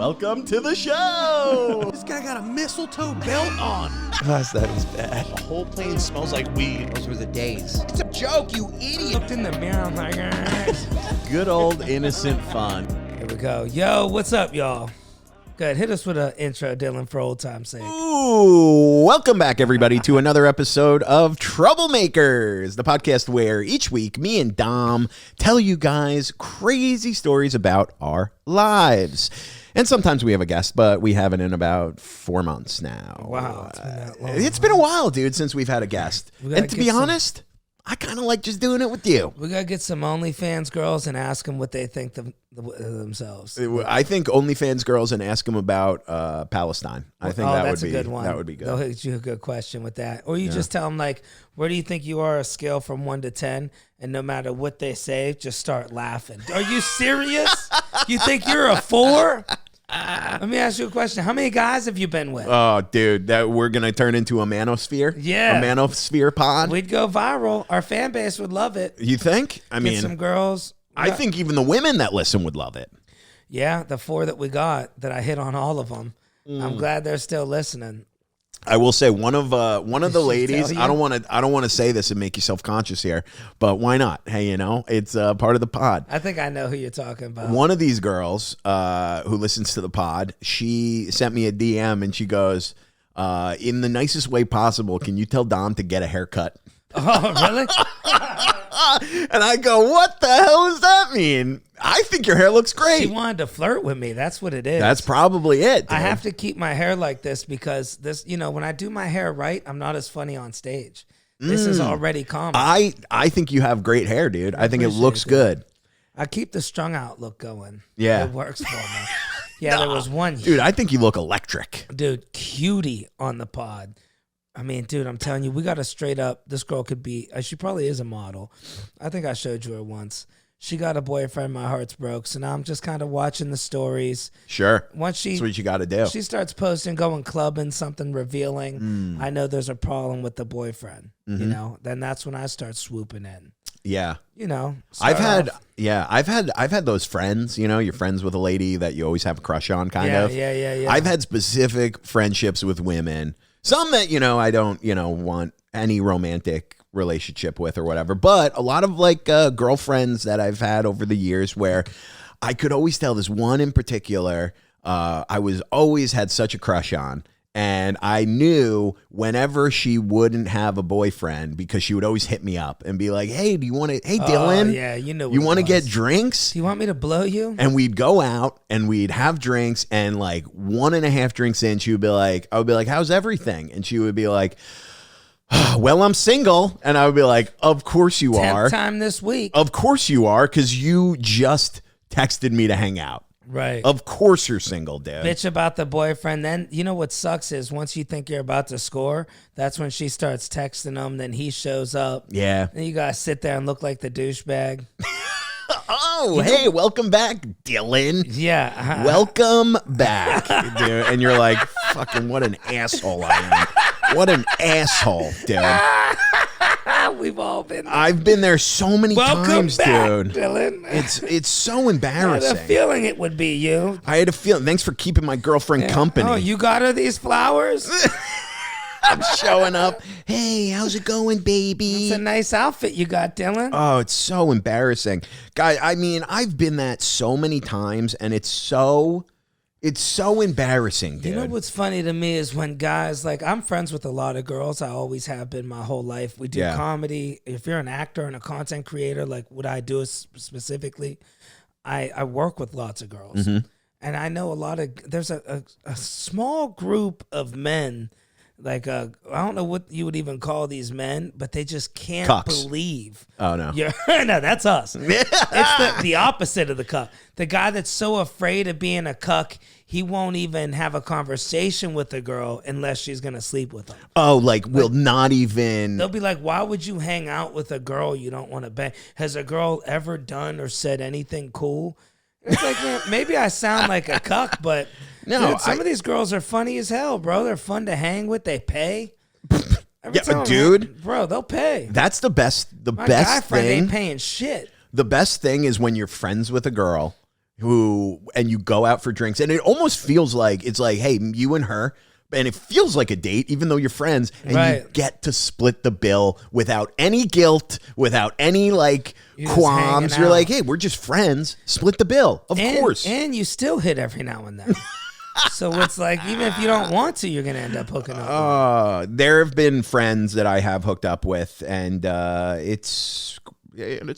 Welcome to the show. This guy got a mistletoe belt on. Gosh, that is bad. The whole plane smells like weed. Those were the days. It's a joke, you idiot. Looked in the mirror, I'm like, Good old innocent fun. Here we go. Yo, what's up, y'all? Good. Hit us with an intro, Dylan, for old time's sake. Ooh, welcome back, everybody, to another episode of Troublemakers, the podcast where each week me and Dom tell you guys crazy stories about our lives. And sometimes we have a guest, but we haven't in about 4 months now. Wow, it's been that long. It's been a while, dude, since we've had a guest. And to be honest, I kind of like just doing it with you. We got to get some OnlyFans girls and ask them what they think themselves. I think OnlyFans girls and ask them about Palestine. I think that's a good one. That would be good. They'll hit you a good question with that. Or you just tell them, like, where do you think you are, a scale from 1 to 10? And no matter what they say, just start laughing. Are you serious? You think you're a 4? Let me ask you a question. How many guys have you been with? Oh, dude, that we're going to turn into a manosphere? Yeah. A manosphere pod? We'd go viral. Our fan base would love it. You think? I mean, get some girls. I think even the women that listen would love it. Yeah, the 4 that we got, that I hit on all of them. I'm glad they're still listening. I will say one of the ladies. I don't want to say this and make you self-conscious here, but why not? Hey, it's part of the pod. I think I know who you're talking about. One of these girls who listens to the pod, she sent me a DM and she goes, in the nicest way possible, can you tell Dom to get a haircut? Oh, really? And I go, what the hell does that mean? I think your hair looks great. She wanted to flirt with me. That's what it is. That's probably it, dude. I have to keep my hair like this because this, when I do my hair right, I'm not as funny on stage. This is already common. I think you have great hair, dude. I think it looks good. I keep the strung out look going. Yeah. It works for me. Yeah, there was one. Dude, I think you look electric. Dude, cutie on the pod. I mean, dude, I'm telling you, we got a straight up, this girl could be, she probably is a model. I think I showed you her once. She got a boyfriend, my heart's broke. So now I'm just kind of watching the stories. Sure. Once that's what you got to do. She starts posting, going clubbing, something revealing. I know there's a problem with the boyfriend, then that's when I start swooping in. Yeah. I've had those friends, you're friends with a lady that you always have a crush on kind of. Yeah. I've had specific friendships with women. Some that, I don't, want any romantic relationship with or whatever. But a lot of girlfriends that I've had over the years where I could always tell this one in particular, I was always had such a crush on. And I knew whenever she wouldn't have a boyfriend, because she would always hit me up and be like, hey, do you want to, hey, Dylan, yeah, you want to get drinks? Do you want me to blow you? And we'd go out and we'd have drinks, and 1.5 drinks in, she would be like, I would be like, how's everything? And she would be like, well, I'm single. And I would be like, of course you are. 10th time this week. Of course you are, because you just texted me to hang out. Right. Of course you're single, dude. Bitch about the boyfriend. Then, what sucks is once you think you're about to score, that's when she starts texting him. Then he shows up. Yeah. Then you guys sit there and look like the douchebag. Oh, hey, welcome back, Dylan. Yeah. Welcome back, dude. And you're like, fucking what an asshole I am. What an asshole, dude. We've all been there. I've been there so many times, back, dude. Dylan. It's so embarrassing. I had a feeling it would be you. I had a feeling. Thanks for keeping my girlfriend company. Oh, you got her these flowers? I'm showing up. Hey, how's it going, baby? It's a nice outfit you got, Dylan. Oh, it's so embarrassing. Guy, I mean, I've been that so many times, and it's so embarrassing, dude. You know what's funny to me is when guys, I'm friends with a lot of girls. I always have been my whole life. We do comedy. If you're an actor and a content creator, like what I do is specifically, I work with lots of girls. And I know there's a small group of men, I don't know what you would even call these men, but they just can't believe. Oh, no. No, that's us. It's the opposite of the cuck. The guy that's so afraid of being a cuck, he won't even have a conversation with a girl unless she's going to sleep with him. Oh, will not even. They'll be like, why would you hang out with a girl you don't want to bang? Has a girl ever done or said anything cool? It's like, man, maybe I sound like a cuck, but no, dude, some of these girls are funny as hell, bro. They're fun to hang with. They pay. Dude. Bro, they'll pay. That's the best. The My best guy friend thing. ain't paying shit. The best thing is when you're friends with a girl and you go out for drinks, and it almost feels like it's like, hey, you and her, and it feels like a date, even though you're friends, and you get to split the bill without any guilt, without any like qualms. You're like, hey, we're just friends. Split the bill, of course. And you still hit every now and then. So it's like, even if you don't want to, you're gonna end up hooking up. There have been friends that I have hooked up with, and it's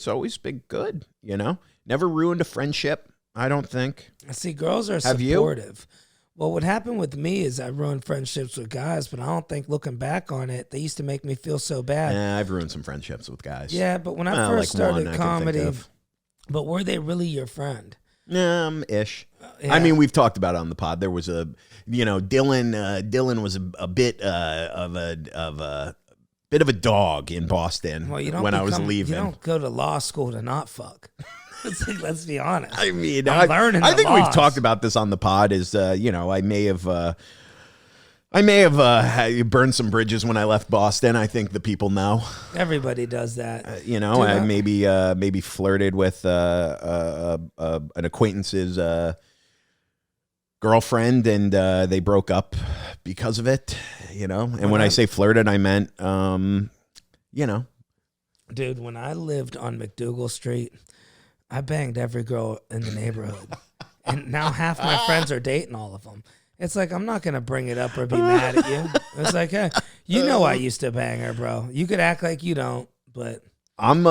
always been good. You know, never ruined a friendship. I don't think. See, girls are supportive. Well, what happened with me is I ruined friendships with guys, but I don't think, looking back on it, they used to make me feel so bad. Yeah, I've ruined some friendships with guys. Yeah, but when I first started comedy, but were they really your friend? Ish. Yeah. I mean, we've talked about it on the pod. There was Dylan was a bit of a dog in Boston when I was leaving. You don't go to law school to not fuck. It's like, let's be honest. I mean, I'm learning. I think we've talked about this on the pod. Is I may have burned some bridges when I left Boston. I think the people know. Everybody does that. I maybe flirted with an acquaintance's girlfriend, and they broke up because of it. And when I say flirted, I meant Dude, when I lived on McDougal Street, I banged every girl in the neighborhood. And now half my friends are dating all of them. It's like, I'm not going to bring it up or be mad at you. It's like, hey, I used to bang her, bro. You could act like you don't, but... I'm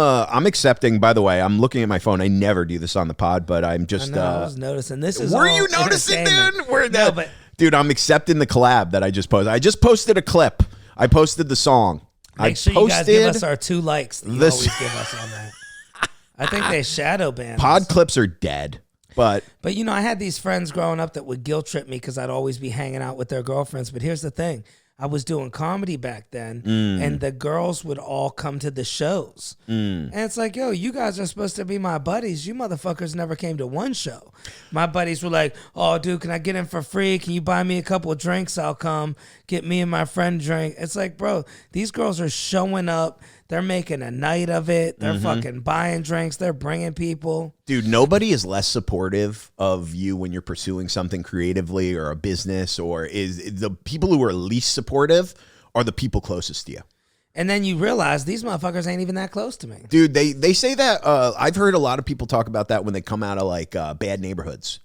accepting, by the way, I'm looking at my phone. I never do this on the pod, but I'm just... I was noticing. This is Were you noticing, dude? Dude, I'm accepting the collab that I just posted. I just posted a clip. I posted the song. Make sure you guys give us our 2 likes that you always give us on that. I think they shadow banned pod us. clips are dead, but I had these friends growing up that would guilt trip me because I'd always be hanging out with their girlfriends. But here's the thing. I was doing comedy back then, and the girls would all come to the shows. And it's like, yo, you guys are supposed to be my buddies. You motherfuckers never came to one show. My buddies were like, oh, dude, can I get in for free? Can you buy me a couple of drinks? I'll come. Get me and my friend a drink. It's like, bro, these girls are showing up. They're making a night of it. They're fucking buying drinks. They're bringing people. Dude, nobody is less supportive of you when you're pursuing something creatively or a business, or is the people who are least supportive are the people closest to you. And then you realize these motherfuckers ain't even that close to me. Dude, they say that. I've heard a lot of people talk about that when they come out of like bad neighborhoods.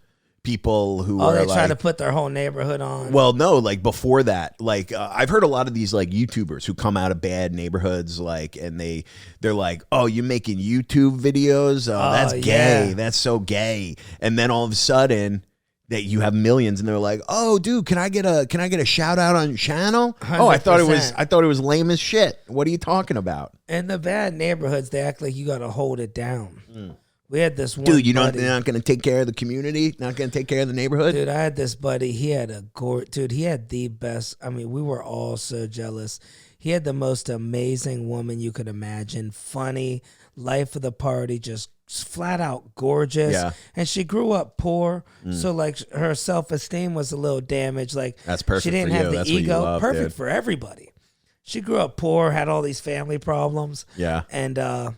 People who are they try to put their whole neighborhood on. Well, no, like before that, like I've heard a lot of these like YouTubers who come out of bad neighborhoods, like, and they're like, oh, you making YouTube videos? Oh, that's gay. Yeah. That's so gay. And then all of a sudden that you have millions, and they're like, oh, dude, can I get a shout out on your channel? 100%. Oh, I thought it was lame as shit. What are you talking about? In the bad neighborhoods, they act like you got to hold it down. We had this one dude, you're buddy. not going to take care of the community, not going to take care of the neighborhood? Dude, I had this buddy. He had he had the best. I mean, we were all so jealous. He had the most amazing woman you could imagine. Funny, life of the party, just flat out gorgeous. Yeah. And she grew up poor, so like her self-esteem was a little damaged. Like, that's perfect. She didn't for have you. the that's ego. Love, perfect dude. for everybody. She grew up poor, had all these family problems. Yeah. And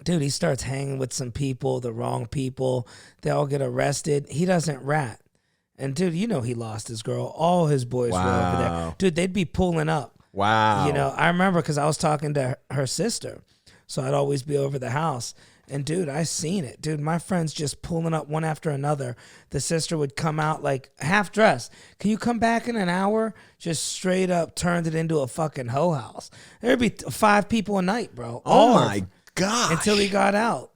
dude, he starts hanging with some people, the wrong people. They all get arrested. He doesn't rat. And dude, he lost his girl. All his boys were over there. Dude, they'd be pulling up. Wow. I remember because I was talking to her sister. So I'd always be over the house. And dude, I seen it. Dude, my friends just pulling up one after another. The sister would come out like half dressed. Can you come back in an hour? Just straight up turned it into a fucking hoe house. There'd be 5 people a night, bro. Oh my gosh. Until he got out.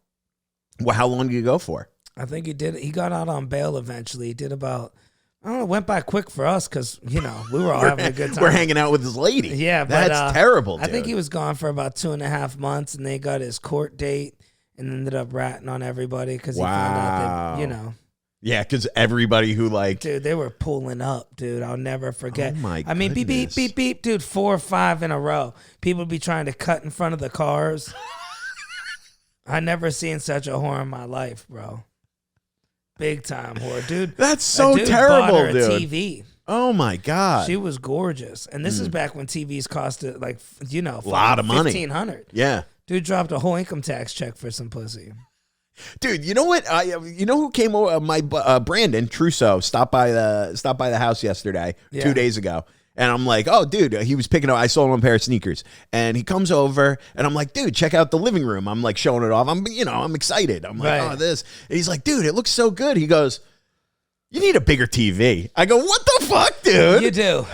Well, how long did you go for? I think he got out on bail eventually. He did about, I don't know, it went by quick for us because, we were all having a good time. We're hanging out with his lady. Yeah, but that's terrible, dude. I think he was gone for about 2.5 months, and they got his court date and ended up ratting on everybody because he found out that, Yeah, because everybody who dude, they were pulling up, dude. I'll never forget. Oh my I mean, beep, beep, beep, beep, dude, 4 or 5 in a row. People would be trying to cut in front of the cars. I never seen such a whore in my life, bro. Big time whore, dude. That's so terrible, bought her a dude. TV. Oh my god, she was gorgeous, and this is back when TVs costed like a lot of money, $1,500. Yeah, dude dropped a whole income tax check for some pussy. Dude, you know what? You know who came over? My Brandon Trousseau stopped by the house yesterday, 2 days ago. And I'm like, oh, dude, he was picking up. I sold him a pair of sneakers, and he comes over, and I'm like, dude, check out the living room. I'm like showing it off. I'm excited. I'm like, oh, this. And he's like, dude, it looks so good. He goes, you need a bigger TV. I go, what the fuck, dude? You do.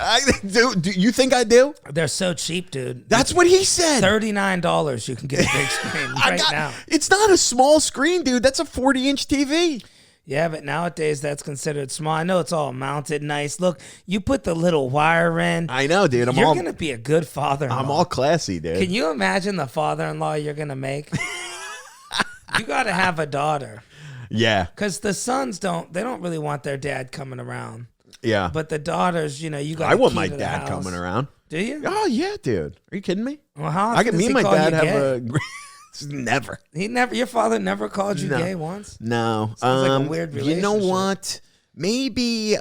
Do you think I do? They're so cheap, dude. That's what he said. $39 you can get a big screen now. It's not a small screen, dude. That's a 40-inch TV. Yeah, but nowadays that's considered small. I know it's all mounted nice. Look, you put the little wire in. I know, dude. You're going to be a good father-in-law. I'm all classy, dude. Can you imagine the father-in-law you're going to make? You got to have a daughter. Yeah. Because the sons don't really want their dad coming around. Yeah. But the daughters, you got to I want my dad coming around. Do you? Oh, yeah, dude. Are you kidding me? Well, how I can me and my dad have gay? Never. Your father never called you gay once? No. Sounds like a weird relationship. You know what? Maybe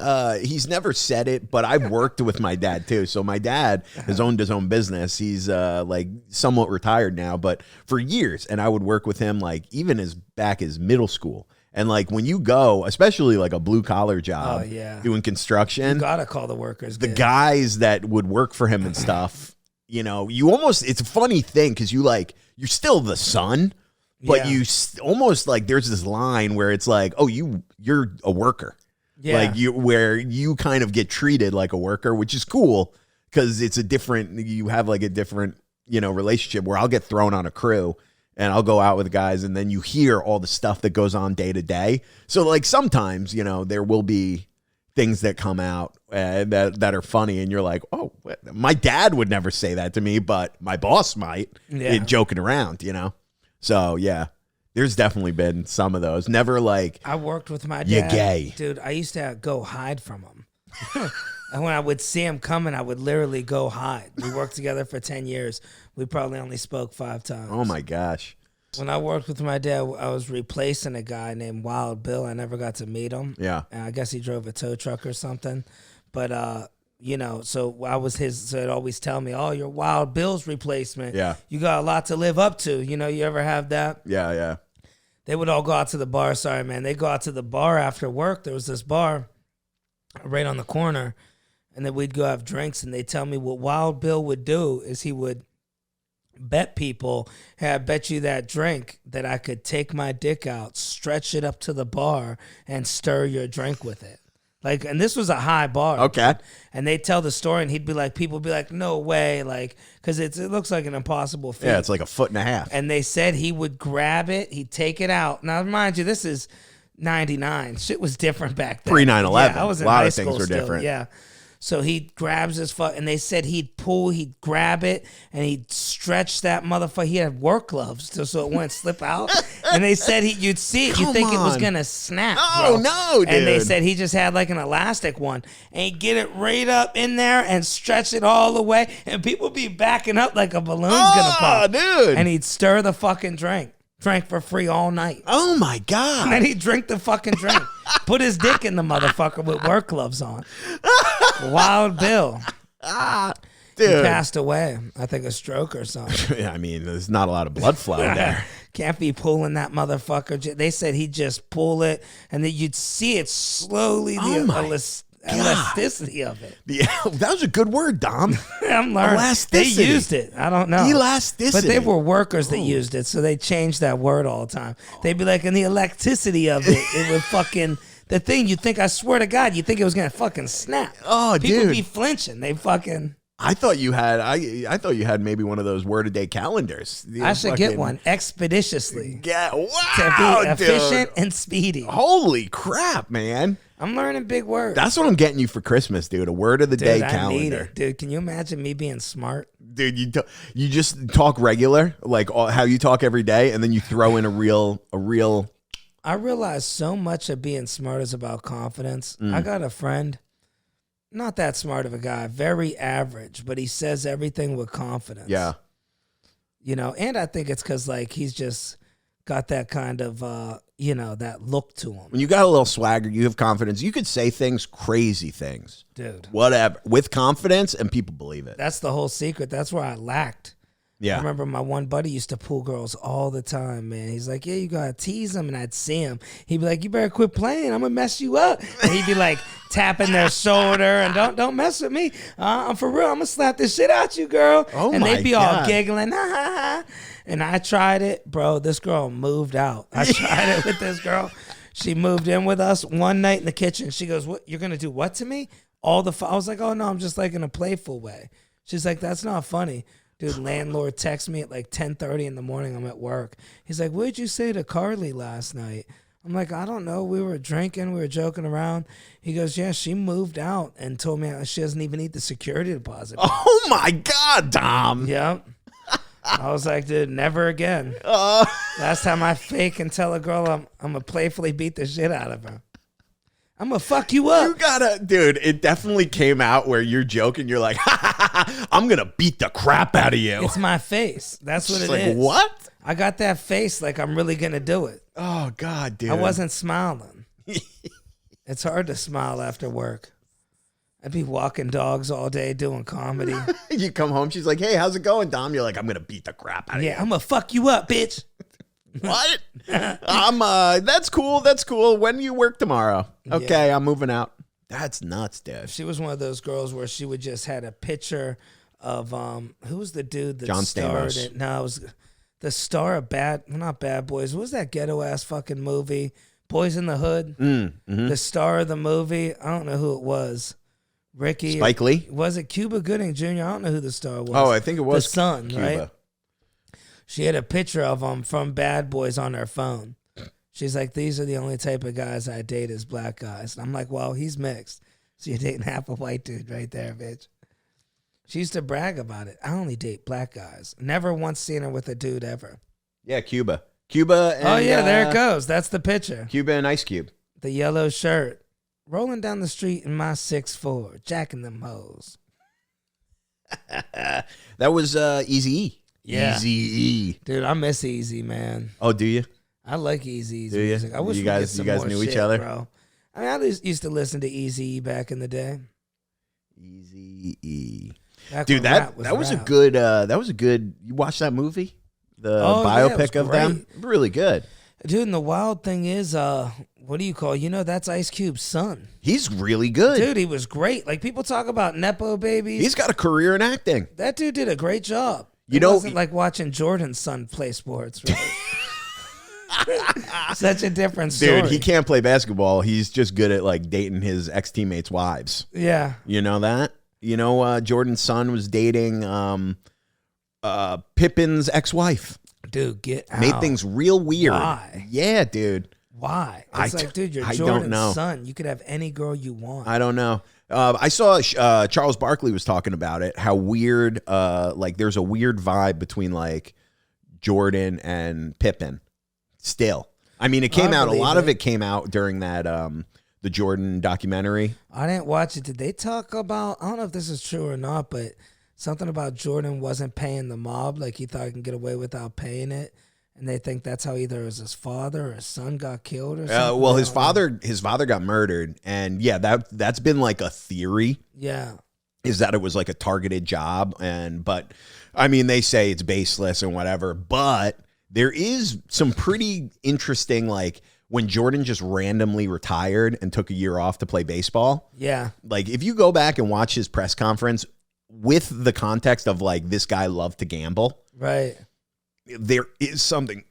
he's never said it, but I've worked with my dad too. So my dad has owned his own business. He's like somewhat retired now, but for years, and I would work with him like even as back as middle school. And like when you go, especially like a blue collar job, doing construction, you gotta call the workers. The guys that would work for him and stuff. You almost, it's a funny thing because you're still the son, but you almost like there's this line where it's like, oh, you're a worker. Yeah. Like where you kind of get treated like a worker, which is cool because you have like a different, relationship where I'll get thrown on a crew and I'll go out with guys and then you hear all the stuff that goes on day to day. So like sometimes, there will be things that come out that are funny and you're like, oh, my dad would never say that to me, but my boss might, joking around, So yeah, there's definitely been some of those. Never like, I worked with my dad. You're gay. Dude, I used to go hide from him. And when I would see him coming, I would literally go hide. We worked together for 10 years. We probably only spoke 5 times. Oh my gosh. When I worked with my dad, I was replacing a guy named Wild Bill. I never got to meet him. Yeah. And I guess he drove a tow truck or something. But, so I was so he'd always tell me, oh, you're Wild Bill's replacement. Yeah. You got a lot to live up to. You ever have that? Yeah, yeah. They would all go out to the bar. Sorry, man. They go out to the bar after work. There was this bar right on the corner. And then we'd go have drinks. And they tell me what Wild Bill would do is he would bet people, hey, I bet you that drink that I could take my dick out, stretch it up to the bar, and stir your drink with it. Like, and this was a high bar. Okay. And they tell the story, and he'd be like, people would be like, no way, like, because it looks like an impossible feat. Yeah, it's like a foot and a half. And they said he would grab it, he'd take it out. Now, mind you, this is 99. Shit was different back then. Pre 9/11. Yeah, I was in a lot high of things school were still. different. Yeah. So he grabs his fuck, and they said he'd grab it, and he'd stretch that motherfucker. He had work gloves so it wouldn't slip out. And they said you'd see it, you'd think it was gonna snap. Oh, no, dude. And they said he just had like an elastic one, and he'd get it right up in there and stretch it all the way, and people be backing up like a balloon's gonna pop. Dude. And he'd stir the fucking drink. Drank for free all night. Oh my God. And then he'd drink the fucking drink. Put his dick in the motherfucker with work gloves on. Wild Bill. Dude. He passed away. I think a stroke or something. Yeah, I mean, there's not a lot of blood flow there. Can't be pulling that motherfucker. They said he'd just pull it, and then you'd see it slowly, elasticity of it. Yeah, that was a good word, Dom. I'm learning. Elasticity. They used it. I don't know. Elasticity. But they were workers that used it, so they changed that word all the time. They'd be like, and the electricity of it would fucking, the thing you think, I swear to God, you think it was going to fucking snap. Oh, People dude. be flinching. They fucking. I thought you had maybe one of those word-a-day calendars. I should get one expeditiously. Yeah, wow, to be efficient and speedy. Holy crap, man. I'm learning big words. That's what I'm getting you for Christmas, dude. A word of the day calendar. I need it. Dude, can you imagine me being smart? Dude, you just talk regular, like how you talk every day, and then you throw in a real. I realize so much of being smart is about confidence. I got a friend, not that smart of a guy, very average, but he says everything with confidence. Yeah. And I think it's because, like, he's just got that kind of, that look to him. When you got a little swagger, you have confidence, you could say things, crazy things. Dude. Whatever. With confidence, and people believe it. That's the whole secret. That's where I lacked. Yeah. I remember my one buddy used to pull girls all the time, man. He's like, yeah, you got to tease them. And I'd see him. He'd be like, you better quit playing. I'm going to mess you up. And he'd be like tapping their shoulder and don't mess with me. I'm for real. I'm going to slap this shit out you, girl. Oh, and my they'd be God. all giggling. Ha, ha, ha. And I tried it. Bro, this girl moved out. I tried it with this girl. She moved in with us one night in the kitchen. She goes, what? You're going to do what to me? I was like, oh, no, I'm just like in a playful way. She's like, that's not funny. Dude, landlord texts me at like 10:30 in the morning. I'm at work. He's like, what did you say to Carly last night? I'm like, I don't know. We were drinking. We were joking around. He goes, yeah, she moved out and told me she doesn't even need the security deposit. Oh, my God, Dom. Yep. I was like, dude, never again. Last time I fake and tell a girl I'm going to playfully beat the shit out of her. I'm going to fuck you up. You gotta, dude, it definitely came out where you're joking. You're like, I'm going to beat the crap out of you. It's my face. That's what It's it like, is. what? I got that face like I'm really going to do it. Oh, God, dude. I wasn't smiling. It's hard to smile after work. I'd be walking dogs all day doing comedy. You come home, she's like, hey, how's it going, Dom? You're like, I'm going to beat the crap out of you. Yeah, I'm going to fuck you up, bitch. What? That's cool. That's cool. When do you work tomorrow? Okay, I'm moving out. That's nuts, dude. She was one of those girls where she would just had a picture of who was the dude that John starred Stamos. it? No, it was the star of not Bad Boys. What was that ghetto ass fucking movie? Boys in the Hood. Mm-hmm. The star of the movie. I don't know who it was. Ricky. Spike Lee? Was it Cuba Gooding Jr.? I don't know who the star was. Oh, I think it was the son, Cuba. right? She had a picture of him from Bad Boys on her phone. She's like, these are the only type of guys I date is black guys. And I'm like, well, he's mixed. So you're dating half a white dude right there, bitch. She used to brag about it. I only date black guys. Never once seen her with a dude ever. Yeah, Cuba. Cuba and... Oh, yeah, there it goes. That's the picture. Cuba and Ice Cube. The yellow shirt. Rolling down the street in my 6'4", jacking them hoes. That was Eazy-E. Yeah. Eazy-E. Dude, I miss Easy, man. Oh, do you? I like Easy's Do ya? music. I wish You we guys- get some you guys more knew each shit, other? bro. I mean, I used to listen to Easy back in the day. Eazy-E. Back Dude, when rap that was a rap. good, you watched that movie? The Oh, yeah, it was biopic of them? Really good. Dude, and the wild thing is, what do you call? That's Ice Cube's son. He's really good. Dude, he was great. Like people talk about nepo babies. He's got a career in acting. That dude did a great job. You It know- wasn't like watching Jordan's son play sports. Right? Such a different story. Dude, he can't play basketball. He's just good at like dating his ex-teammates' wives. Yeah. You know that? You know, Jordan's son was dating Pippen's ex-wife. Dude, get out. Made things real weird. Why? Yeah, dude. Why? I It's like, dude, you're I don't Jordan's know. son. You could have any girl you want. I don't know. I saw Charles Barkley was talking about it. How weird, like there's a weird vibe between like Jordan and Pippen. Still, I mean, it came out. A lot of it came out during that the Jordan documentary. I didn't watch it. Did they talk about? I don't know if this is true or not, but something about Jordan wasn't paying the mob. Like he thought he can get away without paying it. And they think that's how either his father or his son got killed or something. Well, his father got murdered, and yeah, that's been like a theory. Yeah. Is that it was like a targeted job, but I mean, they say it's baseless and whatever, but there is some pretty interesting, like when Jordan just randomly retired and took a year off to play baseball. Yeah. Like if you go back and watch his press conference with the context of like this guy loved to gamble. Right. There is something,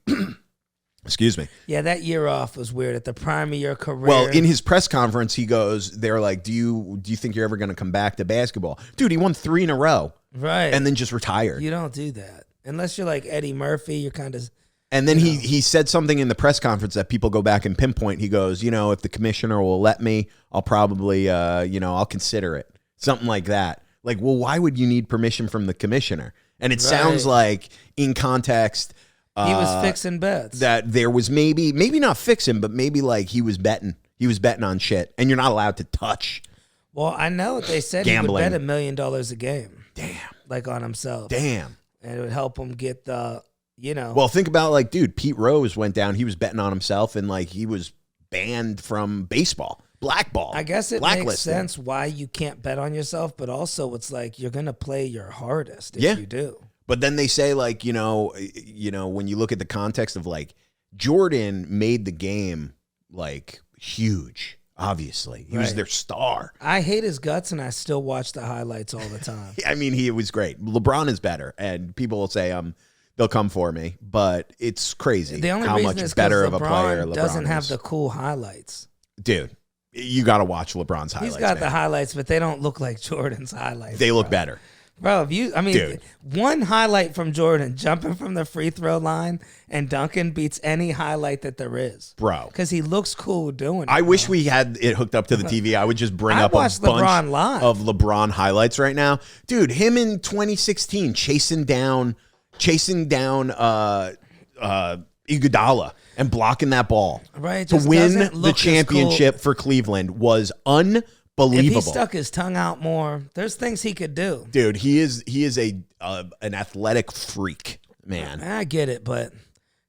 excuse me. Yeah, that year off was weird at the prime of your career. Well, in his press conference, he goes, they're like, do you think you're ever going to come back to basketball? Dude, he won 3 in a row. Right. And then just retired. You don't do that. Unless you're like Eddie Murphy, you're kind of... And then he said something in the press conference that people go back and pinpoint. He goes, if the commissioner will let me, I'll probably, I'll consider it. Something like that. Like, well, why would you need permission from the commissioner? And it sounds like, in context, he was fixing bets. That there was maybe not fixing, but maybe like he was betting. He was betting on shit, and you're not allowed to touch. Well, I know they said Gambling. he would bet $1 million a game. Damn. Like on himself. Damn. And it would help him get the, Well, think about like, dude, Pete Rose went down. He was betting on himself, and like he was banned from baseball. Blackball. I guess it makes Blacklisted. sense why you can't bet on yourself, but also it's like you're going to play your hardest if you do. But then they say, like, when you look at the context of, like, Jordan made the game, like, huge, obviously. He was their star. I hate his guts, and I still watch the highlights all the time. I mean, he was great. LeBron is better, and people will say, they'll come for me, but it's crazy The only how reason much is better 'cause of a player LeBron doesn't have is. the cool highlights. Dude, you got to watch LeBron's highlights. He's got the man. highlights, but they don't look like Jordan's highlights. They look better. Bro, Dude. one highlight from Jordan jumping from the free throw line and dunking beats any highlight that there is. Bro. Because he looks cool doing it. I wish we had it hooked up to the TV. I would just bring I up a watched bunch LeBron live. of LeBron highlights right now. Dude, him in 2016 chasing down Iguodala and blocking that ball Right, to just win doesn't the look as championship for Cleveland was unbelievable. If he stuck his tongue out more, there's things he could do. Dude, he is an athletic freak, man. I get it, but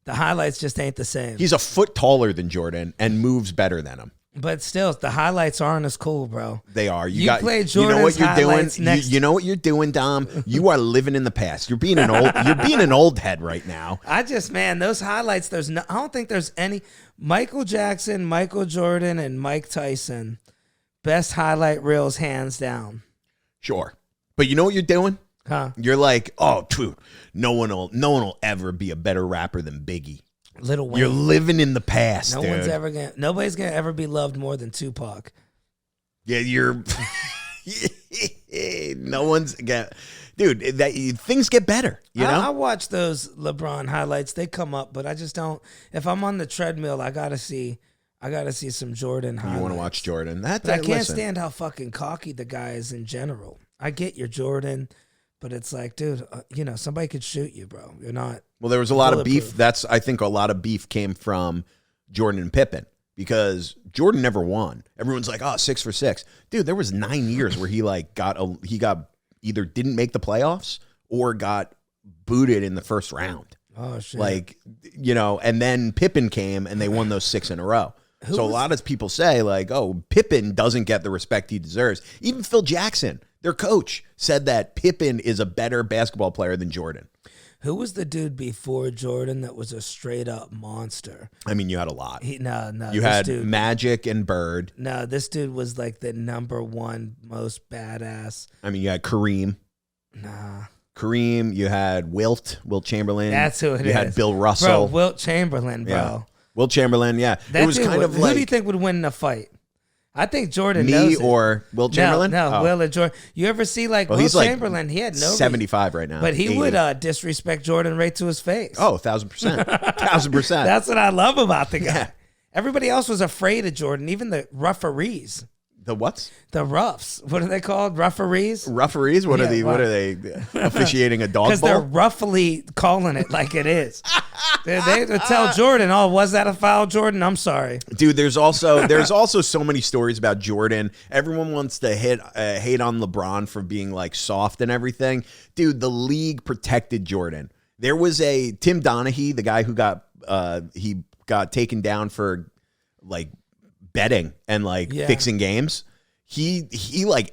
the highlights just ain't the same. He's a foot taller than Jordan and moves better than him. But still, the highlights aren't as cool, bro. They are. You play You know what Jordan's you're doing. highlights next- You know what you're doing, Dom. You are living in the past. You're being an old head right now. Those highlights. I don't think there's any. Michael Jackson, Michael Jordan, and Mike Tyson, best highlight reels hands down. Sure, but you know what you're doing. Huh? You're like, oh, dude, no one will ever be a better rapper than Biggie. Lil Wayne. You're living in the past, dude. Nobody's gonna ever be loved more than Tupac. Yeah, you're. No one's gonna. Dude, things get better. You know. I watch those LeBron highlights. They come up, but I just don't. If I'm on the treadmill, I gotta see some Jordan highlights. You want to watch Jordan? But I can't stand how fucking cocky the guy is in general. I get your Jordan, but it's like, dude, somebody could shoot you, bro. You're not. Well, there was a lot of beef. bulletproof. I think a lot of beef came from Jordan and Pippen because Jordan never won. Everyone's like, oh, 6 for 6. Dude, there was 9 years where he got either didn't make the playoffs or got booted in the first round. Oh shit. And then Pippen came and they won those 6 in a row. A lot of people say Pippen doesn't get the respect he deserves. Even Phil Jackson, their coach, said that Pippen is a better basketball player than Jordan. Who was the dude before Jordan that was a straight up monster? I mean, you had a lot. No. You had Magic and Bird. No, this dude was like the number one most badass. I mean, you had Kareem. Nah. Kareem, you had Wilt Chamberlain. That's who it is. You had Bill Russell. Bro, Wilt Chamberlain, bro. Yeah. Wilt Chamberlain, yeah. It was kind of who do you think would win the fight? I think Jordan knows me it. or Wilt Chamberlain? No, Will and Jordan. You ever see Wilt he's Chamberlain? He had no 75 right now. But he 80. would disrespect Jordan right to his face. Oh, 1,000%. 1,000%. That's what I love about the guy. Yeah. Everybody else was afraid of Jordan, even the referees. The what? The roughs. What are they called? Referees? Referees? What are they officiating a dog Because they're bowl? roughly calling it like it is. They would tell Jordan, "Oh, was that a foul, Jordan? I'm sorry." Dude, there's also so many stories about Jordan. Everyone wants to hate on LeBron for being soft and everything. Dude, the league protected Jordan. There was a Tim Donaghy, the guy who got taken down for betting and fixing games. He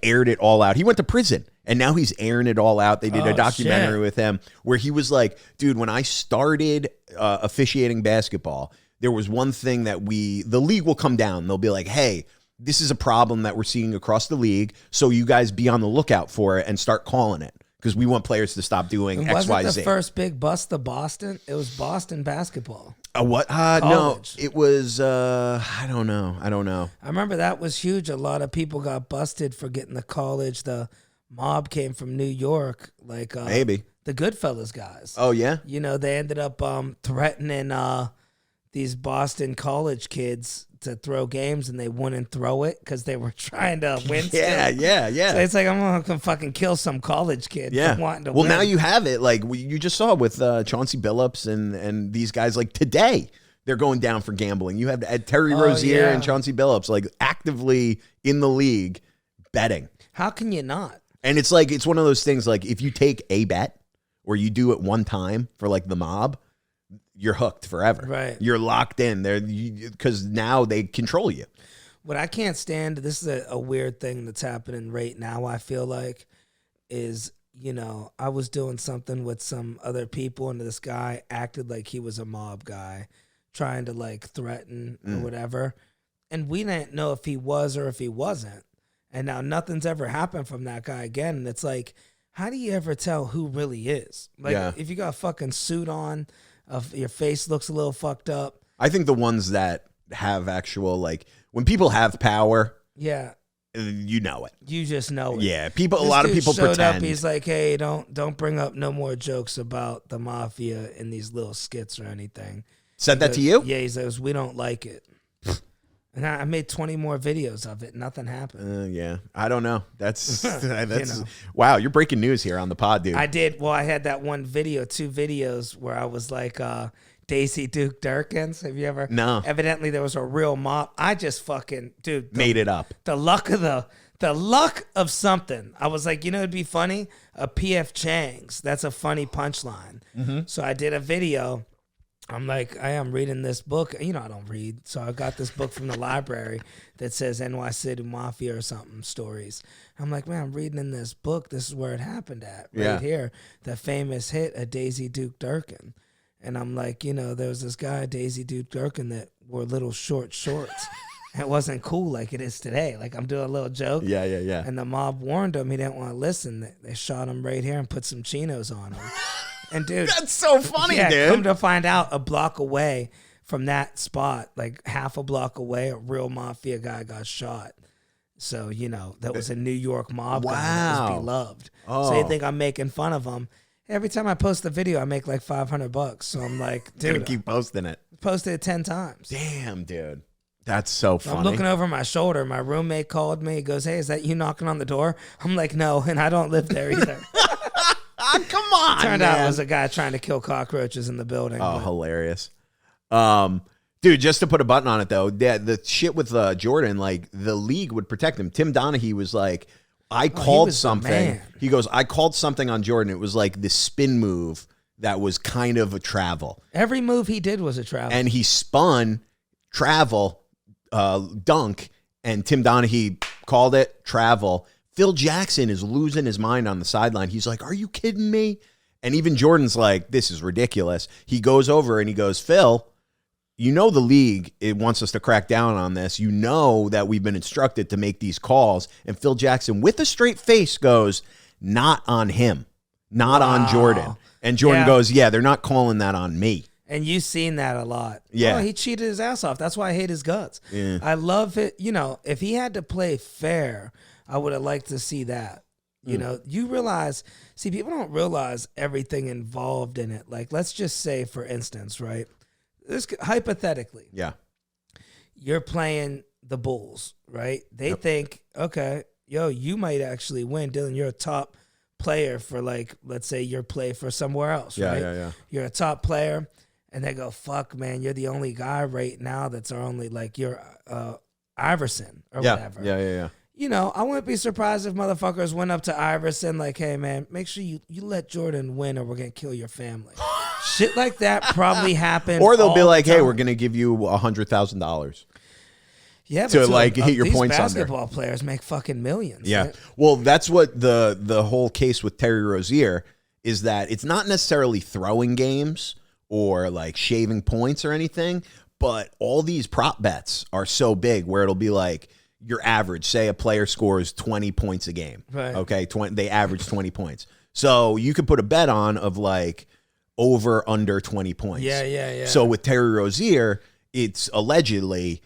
aired it all out. He went to prison and now he's airing it all out. They did a documentary with him where he was like, dude, when I started officiating basketball, there was one thing that the league will come down. They'll be like, hey, this is a problem that we're seeing across the league. So you guys be on the lookout for it and start calling it. Because we want players to stop doing X, Y, Z. Wasn't the first big bust of Boston? It was Boston basketball. What? No, it was, I don't know. I remember that was huge. A lot of people got busted for getting to college. The mob came from New York, maybe the Goodfellas guys. Oh, yeah? They ended up threatening these Boston college kids to throw games, and they wouldn't throw it because they were trying to win. Yeah. So it's like, I'm going to fucking kill some college kid for wanting to win. Well, now you have it. You just saw with Chauncey Billups and these guys, today, they're going down for gambling. You have Terry Rozier and Chauncey Billups, actively in the league betting. How can you not? And it's it's one of those things, if you take a bet or you do it one time for the mob, you're hooked forever. Right. You're locked in there because now they control you. What I can't stand, this is a weird thing that's happening right now, I feel like, is you know, I was doing something with some other people, and this guy acted like he was a mob guy, trying to like threaten or whatever. And we didn't know if he was or if he wasn't. And now nothing's ever happened from that guy again. And it's like, how do you ever tell who really is? Like, if you got a fucking suit on, your face looks a little fucked up. I think the ones that have actual, like, when people have power, you know it. You just know it. Yeah, a lot of people showed pretend. Up, he's like, hey, don't bring up no more jokes about the mafia in these little skits or anything. Said that to you? Yeah, he says, we don't like it. And I made 20 more videos of it. Nothing happened. Yeah, I don't know. That's know. Wow. You're breaking news here on the pod, dude. I did. Well, I had that one video, 2 videos where I was like Daisy Duke Durkins. Have you ever? No. Evidently, there was a real mob. I just fucking made it up. The luck of something. I was like, you know, it'd be funny. A PF Chang's. That's a funny punchline. So I did a video. I'm like, I am reading this book. You know, I don't read. So I got this book from the library that says NY City Mafia or something stories. I'm like, man, I'm reading in this book. This is where it happened at. Right here. The famous hit of Daisy Duke Durkin. And I'm like, you know, there was this guy, Daisy Duke Durkin, that wore little short shorts. It wasn't cool like it is today. Like, I'm doing a little joke. Yeah. And the mob warned him. He didn't want to listen. They shot him right here and put some chinos on him. And dude, that's so funny, dude. Come to find out, a block away from that spot, like half a block away, a real mafia guy got shot. So, you know, that was a New York mob guy that was beloved. So you think I'm making fun of him. Every time I post the video, I make like $500. So I'm like, dude, gonna keep posting it. Posted it 10 times. Damn, dude. That's so funny. I'm looking over my shoulder. My roommate called me. He goes, hey, is that you knocking on the door? I'm like, no, and I don't live there either. Come on, Turned out it was a guy trying to kill cockroaches in the building. Oh, hilarious. Dude, just to put a button on it, though, the shit with Jordan, like, the league would protect him. Tim Donaghy was like, I called something. He goes, I called something on Jordan. It was like this spin move that was kind of a travel. Every move he did was a travel. And he spun travel, dunk, and Tim Donaghy called it travel. Phil Jackson is losing his mind on the sideline. He's like, are you kidding me? And even Jordan's like, this is ridiculous. He goes over and he goes, Phil, you know the league, it wants us to crack down on this. You know that we've been instructed to make these calls. And Phil Jackson, with a straight face, goes, not on him, not on Jordan. And Jordan goes, yeah, they're not calling that on me. And you've seen that a lot. Yeah. Oh, he cheated his ass off. That's why I hate his guts. Yeah. I love it. You know, if he had to play fair, I would have liked to see that. You know, you realize, people don't realize everything involved in it. Like, let's just say, for instance, right? This hypothetically, you're playing the Bulls, right? They think, okay, yo, you might actually win, Dylan. You're a top player for, like, let's say your play for somewhere else, right? Yeah. You're a top player, and they go, fuck, man, you're the only guy right now that's our only, like, you're Iverson or whatever. Yeah. You know, I wouldn't be surprised if motherfuckers went up to Iverson like, hey, man, make sure you let Jordan win or we're going to kill your family. Shit like that probably happened. Or they'll be like, hey, we're going to give you $100,000. Yeah, but to like hit your points under. These basketball players make fucking millions. Yeah. Right? Well, that's what the whole case with Terry Rozier is, that it's not necessarily throwing games or like shaving points or anything, but all these prop bets are so big where it'll be like, your average, say a player scores 20 points a game. Right. Okay. They average 20 points. So you could put a bet on of like over under 20 points. Yeah. So with Terry Rozier, it's allegedly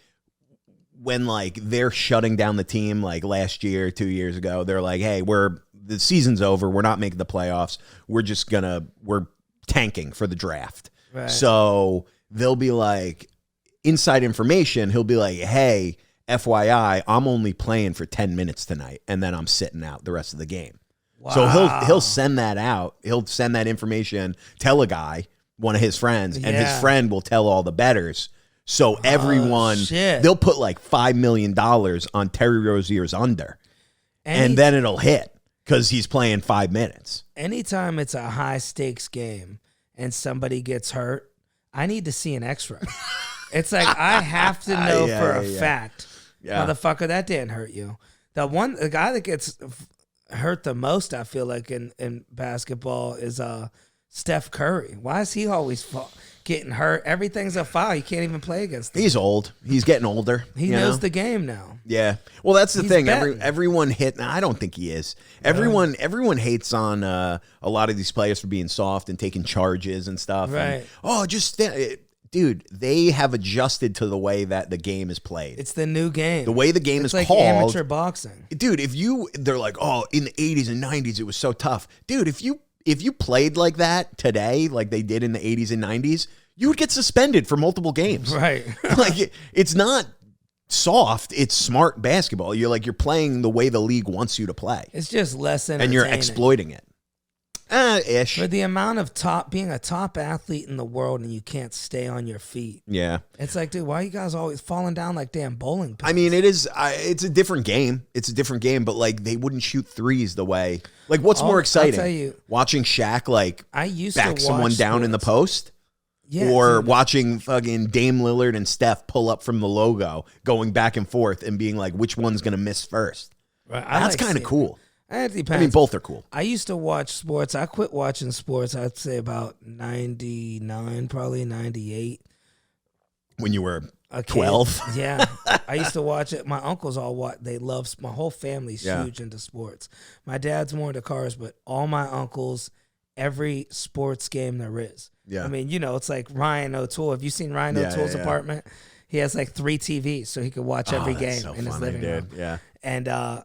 when like they're shutting down the team, like last year, 2 years ago, they're like, hey, the season's over. We're not making the playoffs. We're tanking for the draft. Right. So they'll be like, inside information, he'll be like, hey, FYI, I'm only playing for 10 minutes tonight, and then I'm sitting out the rest of the game. Wow. So he'll send that out. He'll send that information, tell a guy, one of his friends, and his friend will tell all the bettors. So everyone, they'll put like $5 million on Terry Rozier's under, and then it'll hit because he's playing 5 minutes. Anytime it's a high stakes game and somebody gets hurt, I need to see an X-ray. It's like, I have to know for a fact, motherfucker, that didn't hurt you. The guy that gets hurt the most, I feel like, in basketball is Steph Curry. Why is he always getting hurt? Everything's a foul. He can't even play against him. He's old. He's getting older. He knows the game now. Yeah. Well, that's the thing. betting. Everyone hit. I don't think he is. Everyone hates on a lot of these players for being soft and taking charges and stuff. Right. And, dude, they have adjusted to the way that the game is played. It's the new game. The way the game it's is like called. amateur boxing. Dude, they're like, oh, in the 80s and 90s, it was so tough. Dude, if you played like that today, like they did in the 80s and 90s, you would get suspended for multiple games. Right. Like, it's not soft, it's smart basketball. You're playing the way the league wants you to play. It's just less entertaining. And you're exploiting it. Ish. For the amount of being a top athlete in the world and you can't stay on your feet. Yeah. It's like, dude, why are you guys always falling down like damn bowling pins? I mean, it's a different game. It's a different game, but like they wouldn't shoot threes the way. Like, what's more exciting? I'll tell you, watching Shaq I used back to someone watch down in the post? Yeah, or dude. watching fucking Dame Lillard and Steph pull up from the logo, going back and forth and being like, which one's going to miss first? Right, That's kind of cool. It depends. I mean, both are cool. I used to watch sports. I quit watching sports, I'd say about 99, probably 98. When you were A kid. 12? Yeah. I used to watch it. My uncles all watch. They love, my whole family's huge into sports. My dad's more into cars, but all my uncles, every sports game there is. Yeah. I mean, it's like Ryan O'Toole. Have you seen Ryan O'Toole's apartment? He has like 3 TVs so he could watch every game so in his funny, living room. Yeah. And, I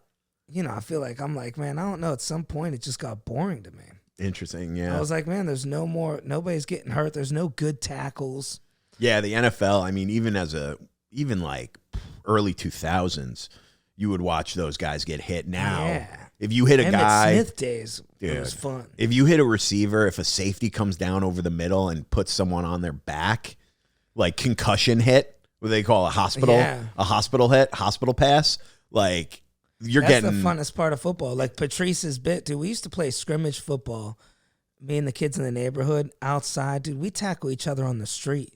feel like man, I don't know. At some point, it just got boring to me. Interesting, yeah. I was like, man, there's nobody's getting hurt. There's no good tackles. Yeah, the NFL, I mean, even like early 2000s, you would watch those guys get hit. Now, if you hit a guy, Smith days, dude, it was fun. If you hit a receiver, if a safety comes down over the middle and puts someone on their back, like concussion hit, what they call a hospital hit, hospital pass, like that's the funnest part of football. Like Patrice's bit, dude. We used to play scrimmage football. Me and the kids in the neighborhood outside, dude. We tackle each other on the street.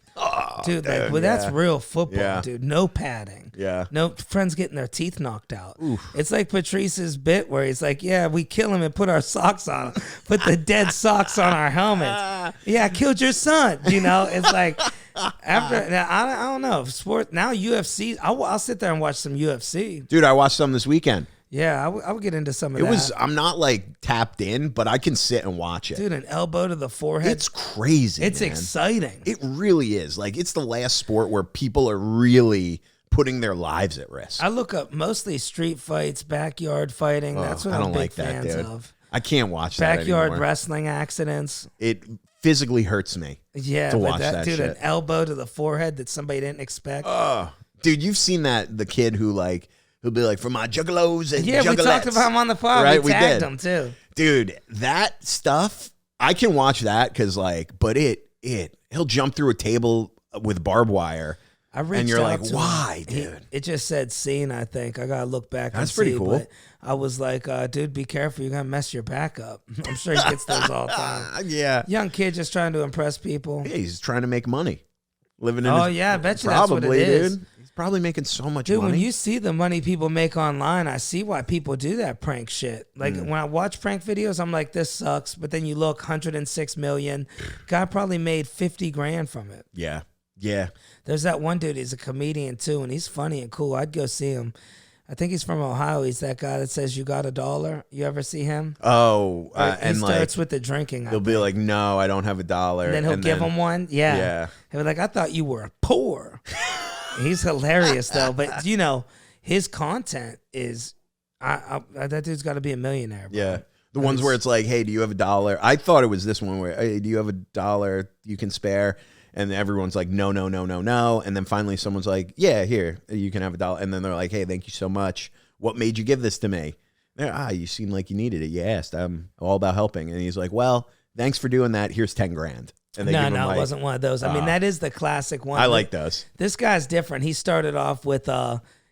Dude, that's real football, dude. No padding. Yeah. No friends getting their teeth knocked out. Oof. It's like Patrice's bit where he's like, yeah, we kill him and put our socks on him. Put the dead socks on our helmets. Yeah, I killed your son. It's like after now, I don't know. Sport now UFC. I'll sit there and watch some UFC. Dude, I watched some this weekend. Yeah, I would get into some of that. I'm not like tapped in, but I can sit and watch it. Dude, an elbow to the forehead. It's crazy. It's man. exciting. It really is. Like, it's the last sport where people are really putting their lives at risk. I look up mostly street fights, backyard fighting. That's what I'm big fans of. I can't watch that Backyard anymore. wrestling accidents. It physically hurts me. Yeah, to but watch that dude, shit. an elbow to the forehead that somebody didn't expect. Dude, you've seen the kid who'll be like, for my juggalos and yeah, we talked about him on the pod. Right, we tagged did. him too. Dude, that stuff, I can watch that because but he'll jump through a table with barbed wire. And you're like, why, dude? It just said scene, I think. I got to look back That's and pretty see, cool. But I was like, dude, be careful. You're going to mess your back up. I'm sure he gets those all the time. Yeah. Young kid just trying to impress people. Yeah, he's trying to make money. Living in I bet you that's what it is. Dude. He's probably making so much Dude, money. when you see the money people make online, I see why people do that prank shit. Like when I watch prank videos, I'm like, this sucks. But then you look, 106 million. Guy probably made 50 grand from it. Yeah. Yeah. There's that one dude, he's a comedian too, and he's funny and cool. I'd go see him. I think he's from Ohio. He's that guy that says, you got $1? You ever see him? Oh, he starts with the drinking. He'll be like, no, I don't have $1. And then he'll give him one. Yeah. Yeah. He'll be like, I thought you were poor. He's hilarious though. But his content is, that dude's got to be a millionaire. Bro. Yeah. The ones where it's like, hey, do you have $1? I thought it was this one where, hey, do you have $1 you can spare? And everyone's like, no. And then finally someone's like, yeah, here, you can have $1. And then they're like, hey, thank you so much. What made you give this to me? You seem like you needed it. You asked. I'm all about helping. And he's like, well, thanks for doing that. Here's 10 grand. And no, it wasn't one of those. I mean, that is the classic one. I like those. This guy's different. He started off with,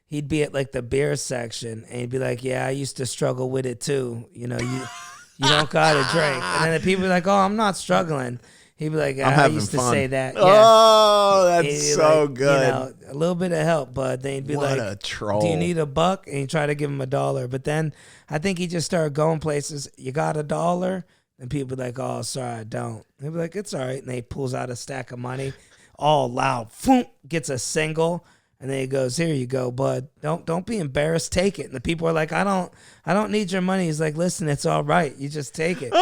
he'd be at like the beer section and he'd be like, yeah, I used to struggle with it too. You don't got to drink. And then the people be like, oh, I'm not struggling. He'd be like, I'm I having used to fun. say that. Yeah. Oh, that's He'd be so like, good. You know, a little bit of help, but then he'd be What like, a troll. do you need $1? And he'd try to give him $1. But then I think he just started going places. You got $1? And people be like, oh, sorry, I don't. He'd be like, it's all right. And then he pulls out a stack of money, all loud, boom, gets a single. And then he goes, here you go, bud. Don't be embarrassed. Take it. And the people are like, I don't need your money. He's like, listen, it's all right. You just take it.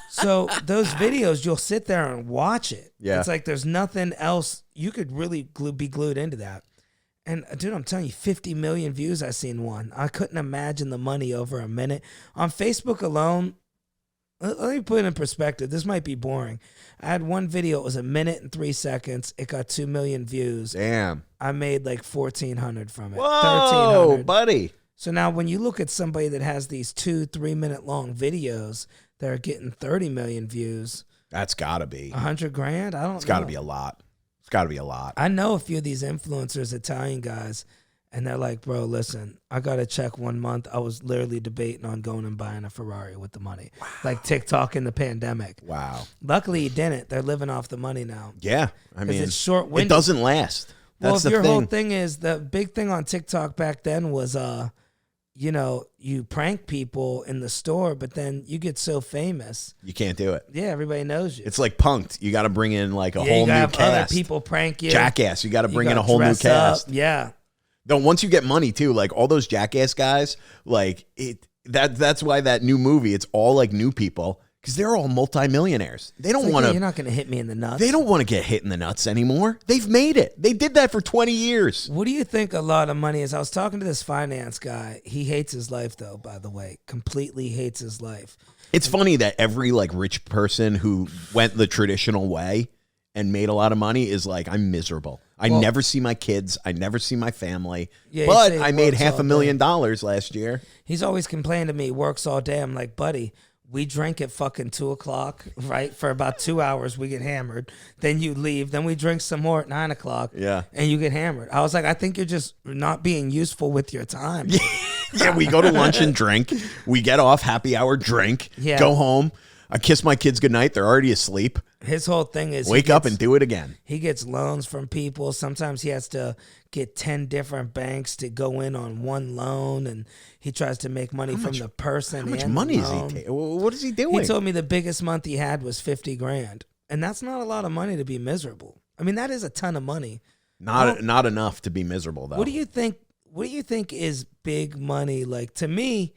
So those videos, you'll sit there and watch it. Yeah. It's like there's nothing else. You could really be glued into that. And dude, I'm telling you, 50 million views. I seen one. I couldn't imagine the money over a minute. On Facebook alone, let me put it in perspective. This might be boring. I had one video. It was 1 minute and 3 seconds. It got 2 million views. Damn. I made like 1,400 from it. Whoa, 1,300. buddy. So now when you look at somebody that has these 2-3 minute long videos that are getting 30 million views, That's got to be. 100 grand? I don't know. It's got to be a lot. It's got to be a lot. I know a few of these influencers, Italian guys, and they're like, bro, listen, I got a check 1 month. I was literally debating on going and buying a Ferrari with the money. Wow. Like TikTok in the pandemic. Wow. Luckily, he didn't. They're living off the money now. Yeah. I mean, it's short-winded. It doesn't last. Well, That's if your the whole thing. thing is, the big thing on TikTok back then was, you know, you prank people in the store, but then you get so famous. You can't do it. Yeah, everybody knows you. It's like Punk'd. You got to bring in like a whole you new have other cast. people prank you. Jackass. You got to You bring in gotta a whole new dress cast. up. Yeah. No, once you get money too, like all those Jackass guys, like that's why that new movie, it's all like new people because they're all multimillionaires. They don't It's like, want yeah, to. you're not going to hit me in the nuts. They don't want to get hit in the nuts anymore. They've made it. They did that for 20 years. What do you think a lot of money is? I was talking to this finance guy. He hates his life, though, by the way. Completely hates his life. It's funny that every like rich person who went the traditional way and made a lot of money is like, I'm miserable. I never see my kids. I never see my family. Yeah, but he I made works all $500,000 last year. He's always complaining to me, works all day. I'm like, buddy, we drink at fucking 2 o'clock, right? For about 2 hours, we get hammered. Then you leave. Then we drink some more at 9 o'clock. Yeah. And you get hammered. I was like, I think you're just not being useful with your time. Yeah, we go to lunch and drink. We get off, happy hour, drink, go home. I kiss my kids goodnight. They're already asleep. His whole thing is Wake up and do it again. He gets loans from people. Sometimes he has to get 10 different banks to go in on one loan, and he tries to make money from the person. How much and money the is he loan. taking? What is he doing? He told me the biggest month he had was 50 grand. And that's not a lot of money to be miserable. I mean, that is a ton of money. Not enough to be miserable, though. What do you think is big money? Like, to me,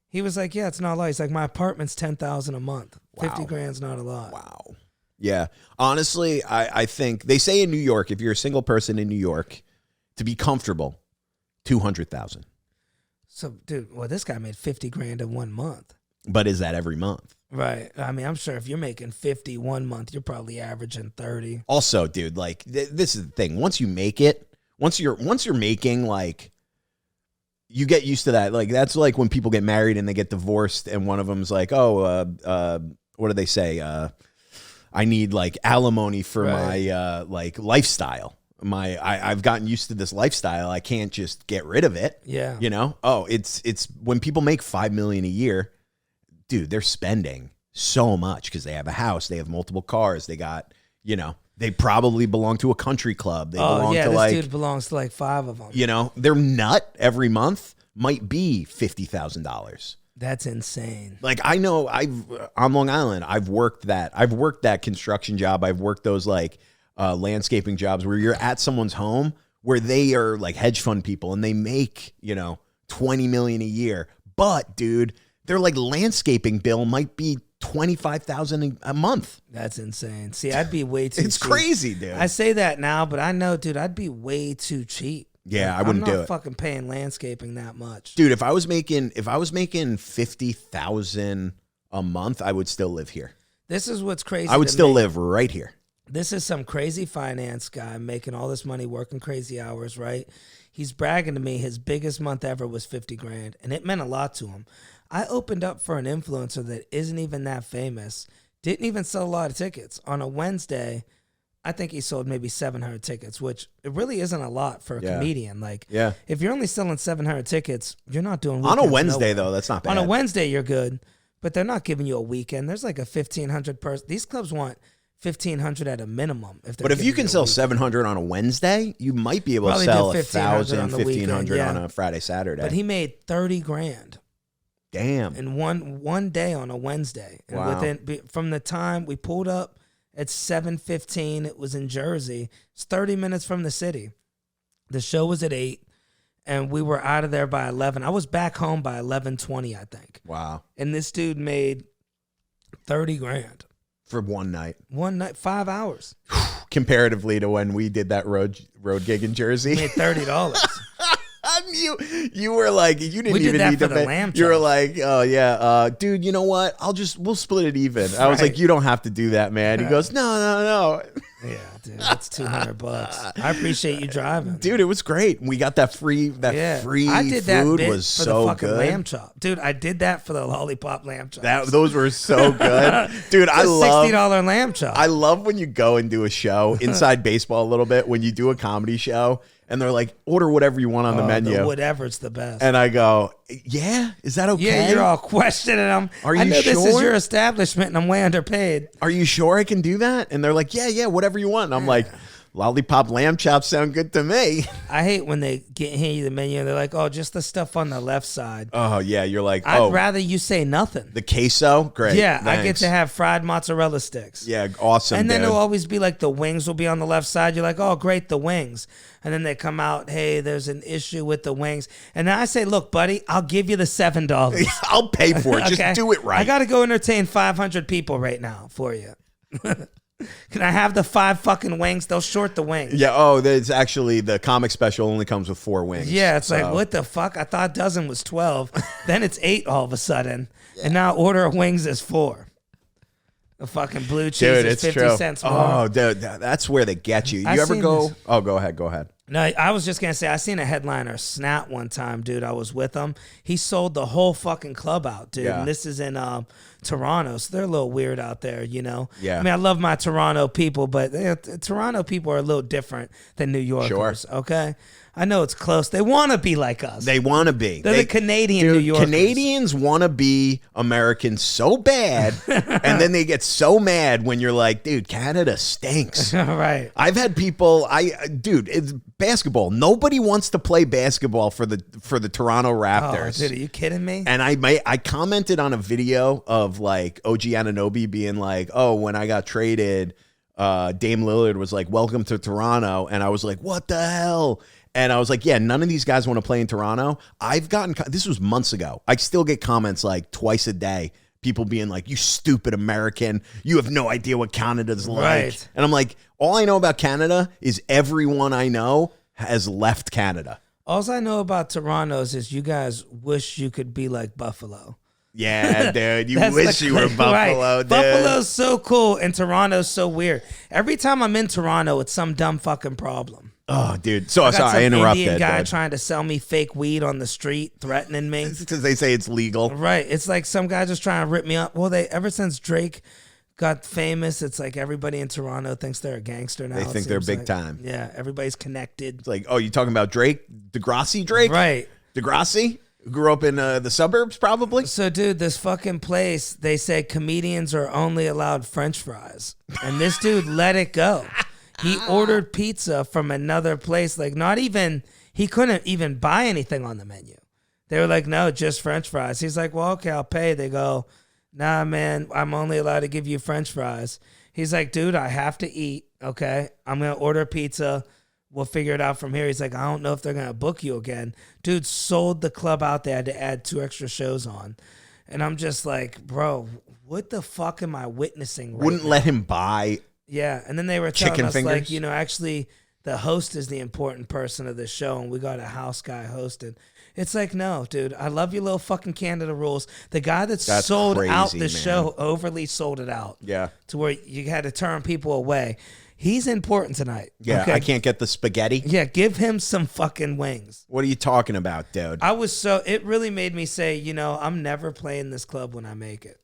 he was like, yeah, it's not a lot. He's like, my apartment's $10,000 a month. 50 grand's not a lot. Wow. Yeah. Honestly, I think they say in New York, if you're a single person in New York, to be comfortable, 200,000. So, dude, well, this guy made 50 grand in 1 month. But is that every month? Right. I mean, I'm sure if you're making 50 1 month, you're probably averaging 30. Also, dude, like this is the thing. Once you make it, once you're making like, you get used to that. Like that's like when people get married and they get divorced, and one of them's like, "Oh, what do they say? I need like alimony for my like lifestyle. I've gotten used to this lifestyle. I can't just get rid of it. Yeah, you know. Oh, it's when people make $5 million a year, dude. They're spending so much because they have a house, they have multiple cars, they got, you know. They probably belong to a country club. They belong to this like, dude belongs to like 5 of them. you know, their nut every month might be $50,000. That's insane. Like I know on Long Island, I've worked that construction job. I've worked those like landscaping jobs where you're at someone's home where they are like hedge fund people and they make, you know, 20 million a year. But dude, their like landscaping bill might be 25,000 a month. That's insane. See, I'd be way too It's cheap. crazy, dude. I say that now, but I know, dude, I'd be way too cheap. Yeah, Like, I wouldn't do I'm not it. fucking paying landscaping that much. Dude, if I was making 50,000 a month, I would still live here. This is what's crazy. I would to still me. live right here. This is some crazy finance guy making all this money, working crazy hours, right? He's bragging to me his biggest month ever was 50 grand, and it meant a lot to him. I opened up for an influencer that isn't even that famous, didn't even sell a lot of tickets. On a Wednesday, I think he sold maybe 700 tickets, which it really isn't a lot for a comedian. Like, if you're only selling 700 tickets, you're not doing On a weekends Wednesday, nowhere. though, that's not bad. On a Wednesday, you're good, but they're not giving you a weekend. There's like a 1,500 person. These clubs want 1,500 at a minimum. But if you can sell 700 on a Wednesday, you might be able to sell 1,000, 1,500 on a Friday, Saturday. But he made 30 grand. Damn. In one day on a Wednesday. And wow. From the time we pulled up at 7:15, it was in Jersey. It's 30 minutes from the city. The show was at 8, and we were out of there by 11. I was back home by 11:20, I think. Wow. And this dude made 30 grand. For one night. One night, 5 hours. Comparatively to when we did that road gig in Jersey. He made $30. You were like, you didn't even need to pay. You were like, oh yeah, dude, you know what? We'll split it even. I was like, you don't have to do that, man. He goes, no. Yeah, dude, that's $200. I appreciate you driving, dude. It was great. We got that free. Free I did food that was so the fucking good. Lamb chop, dude. I did that for the lollipop lamb chops. Those were so good, dude. I love $60 lamb chop. I love when you go and do a show inside baseball a little bit when you do a comedy show. And they're like, order whatever you want on the menu. Whatever's the best. And I go, yeah, is that okay? Yeah, you're all questioning them. Are you I know sure? This is your establishment and I'm way underpaid. Are you sure I can do that? And they're like, yeah, whatever you want. And I'm like, lollipop lamb chops sound good to me. I hate when they hand you the menu and they're like, oh, just the stuff on the left side. Oh, yeah. You're like, I'd rather you say nothing. The queso? Great. Yeah, thanks. I get to have fried mozzarella sticks. Yeah, awesome. And then dude. it'll always be like the wings will be on the left side. You're like, oh, great, the wings. And then they come out, hey, there's an issue with the wings. And then I say, look, buddy, I'll give you the $7. I'll pay for it. Okay? Just do it right. I got to go entertain 500 people right now for you. Can I have the 5 fucking wings? They'll short the wings. Yeah. Oh, there's actually the comic special only comes with 4 wings. Yeah. It's like, what the fuck? I thought a dozen was 12. Then it's 8 all of a sudden. Yeah. And now order of wings is 4. The fucking blue cheese is 50 cents more. Oh, dude, that's where they get you. You ever go? This. Oh, go ahead. No, I was just going to say, I seen a headliner snap one time, dude. I was with him. He sold the whole fucking club out, dude. Yeah. And this is in Toronto, so they're a little weird out there, you know? Yeah. I mean, I love my Toronto people, but Toronto people are a little different than New Yorkers, okay? I know it's close. They want to be like us. They want to be. They're the Canadian New Yorkers. Canadians want to be Americans so bad, and then they get so mad when you're like, dude, Canada stinks. Right. I've had people, dude, it's basketball. Nobody wants to play basketball for the Toronto Raptors. Oh, dude, are you kidding me? And I commented on a video of like OG Anunoby being like, oh, when I got traded, Dame Lillard was like, welcome to Toronto. And I was like, what the hell? And I was like, yeah, none of these guys want to play in Toronto. This was months ago. I still get comments like twice a day. People being like, you stupid American. You have no idea what Canada's like. Right. And I'm like, all I know about Canada is everyone I know has left Canada. All I know about Toronto's is you guys wish you could be like Buffalo. Yeah, dude. You wish you were Buffalo, right. Dude. Buffalo's so cool and Toronto's so weird. Every time I'm in Toronto, it's some dumb fucking problem. Oh, dude. So sorry, I interrupted. Indian guy trying to sell me fake weed on the street, threatening me. Because they say it's legal. Right. It's like some guy just trying to rip me up. Well, ever since Drake got famous, it's like everybody in Toronto thinks they're a gangster now. They think they're big time. Yeah, everybody's connected. It's like, oh, you talking about Drake? Degrassi Drake? Right. Degrassi? Grew up in the suburbs, probably. So, dude, this fucking place, they say comedians are only allowed French fries. And this dude let it go. He ordered pizza from another place. Like, he couldn't even buy anything on the menu. They were like, no, just French fries. He's like, well, okay, I'll pay. They go, nah, man, I'm only allowed to give you French fries. He's like, dude, I have to eat, okay? I'm going to order pizza. We'll figure it out from here. He's like, I don't know if they're going to book you again. Dude sold the club out. They had to add 2 extra shows on. And I'm just like, bro, what the fuck am I witnessing right Wouldn't now? Let him buy. Yeah, and then they were telling chicken us, fingers? like, you know, actually the host is the important person of the show, and we got a house guy hosting. It's like, no, dude, I love your little fucking Canada rules. The guy that's sold crazy, out the man. show overly sold it out. Yeah. To where you had to turn people away. He's important tonight. Yeah, okay? I can't get the spaghetti. Yeah, give him some fucking wings. What are you talking about, dude? It really made me say, you know, I'm never playing this club when I make it.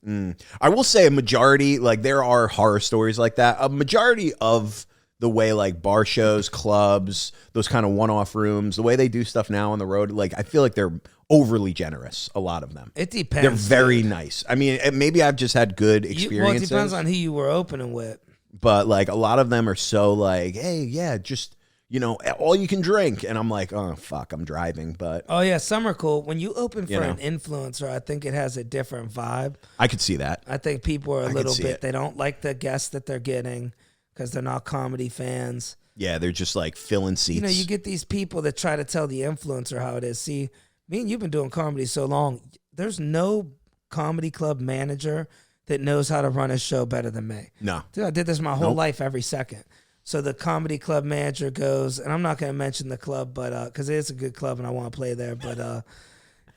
I will say a majority, like there are horror stories like that. A majority of the way like bar shows, clubs, those kind of one-off rooms, the way they do stuff now on the road, like I feel like they're overly generous, a lot of them. It depends. They're very nice. I mean, maybe I've just had good experiences. Well, it depends on who you were opening with. but like a lot of them are so like, hey, yeah, just, all you can drink. And I'm like, oh, fuck, I'm driving. But oh, yeah, some are cool. When you open for an influencer, I think it has a different vibe. I could see that. I think people are a little bit, they don't like the guests that they're getting because they're not comedy fans. Yeah, they're just like filling seats. You get these people that try to tell the influencer how it is. See, me and you've been doing comedy so long. There's no comedy club manager that knows how to run a show better than me. No. Dude, I did this my whole life every second. So the comedy club manager goes, and I'm not going to mention the club, but because it is a good club and I want to play there. But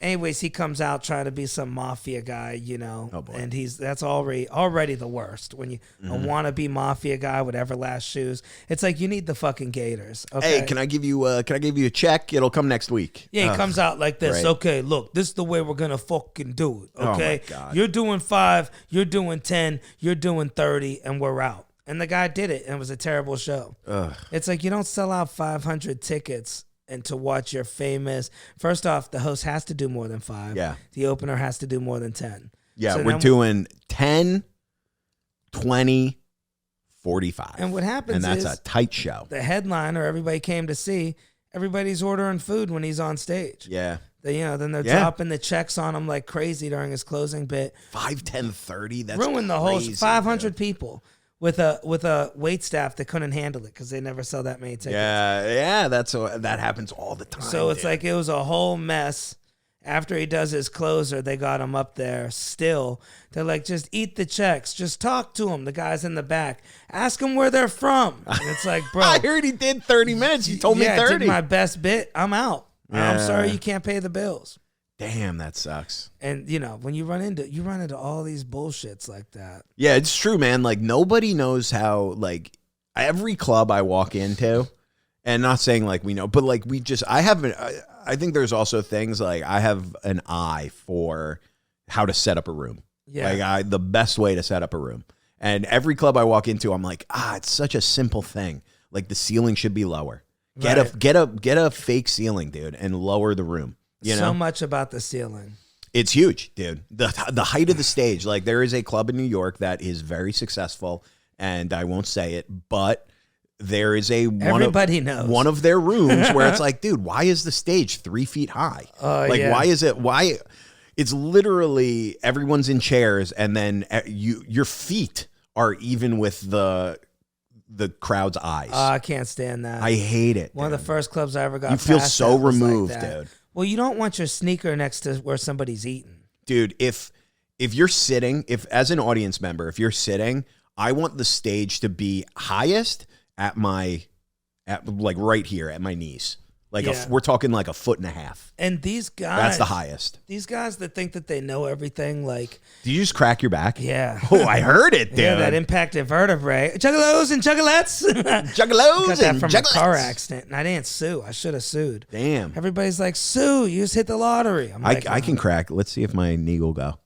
anyways, he comes out trying to be some mafia guy, Oh, boy. and that's already the worst. When you a wannabe mafia guy with Everlast shoes, it's like you need the fucking Gators. Okay? Hey, can I give you a check? It'll come next week. Yeah, he comes out like this. Right. Okay, look, this is the way we're gonna fucking do it. Okay, oh my God. You're doing 5, you're doing 10, you're doing 30, and we're out. And the guy did it, and it was a terrible show. Ugh. It's like you don't sell out 500 tickets and to watch your famous. First off, the host has to do more than 5. Yeah. The opener has to do more than 10. Yeah, so we're doing 10, 20, 45. And what happens is, and is that's a tight show. The headliner everybody came to see, everybody's ordering food when he's on stage. Yeah. Then they're dropping the checks on him like crazy during his closing bit. 5, 10, 30. That's ruined the whole 500 dude. People. With a wait staff that couldn't handle it because they never sell that many tickets. Yeah, that happens all the time. So it's like it was a whole mess. After he does his closer, they got him up there. Still, they're like, just eat the checks, just talk to him. The guys in the back, ask them where they're from. And it's like, bro, I heard he did 30 minutes. You told me 30. I did my best bit. I'm out. Yeah. I'm sorry you can't pay the bills. Damn, that sucks. And when you run into all these bullshits like that. Yeah, it's true, man. Like nobody knows how. Like every club I walk into, and not saying like we know, but like I think there's also things like I have an eye for how to set up a room. Yeah, like the best way to set up a room. And every club I walk into, I'm like, it's such a simple thing. Like the ceiling should be lower. Get a fake ceiling, dude, and lower the room. So much about the ceiling. It's huge, dude. The height of the stage. Like there is a club in New York that is very successful, and I won't say it, but there is everybody knows one of their rooms where it's like, dude, why is the stage 3 feet high? Why is it? Why? It's literally everyone's in chairs, and then your feet are even with the crowd's eyes. I can't stand that. I hate it. One of the first clubs I ever got. You feel so removed, like dude. Well, you don't want your sneaker next to where somebody's eating. Dude, if you're sitting, as an audience member, if you're sitting, I want the stage to be highest at like right here at my knees. Like we're talking like 1.5 feet. And these guys, that's the highest. These guys that think that they know everything, like, do you just crack your back? Yeah. Oh, I heard it, dude. Yeah, that impacted vertebrae. Juggalos and juggalettes. Juggalos got that and from juggalettes. A car accident, and I didn't sue. I should have sued. Damn. Everybody's like, sue. You just hit the lottery. I'm like, I can crack. Let's see if my knee will go.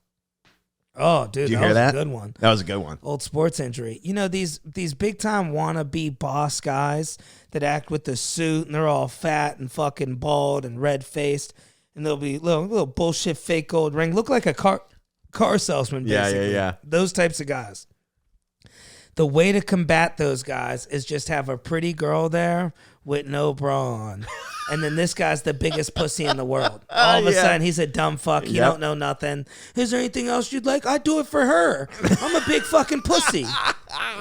Oh, dude, Did you hear that? Was a good one. That was a good one. Old sports injury. These big time wannabe boss guys that act with the suit and they're all fat and fucking bald and red faced, and they'll be little bullshit fake gold ring, look like a car salesman. Basically. Yeah. Those types of guys. The way to combat those guys is just have a pretty girl there with no bra on. And then this guy's the biggest pussy in the world. All of a sudden, he's a dumb fuck. He don't know nothing. Is there anything else you'd like? I'd do it for her. I'm a big fucking pussy.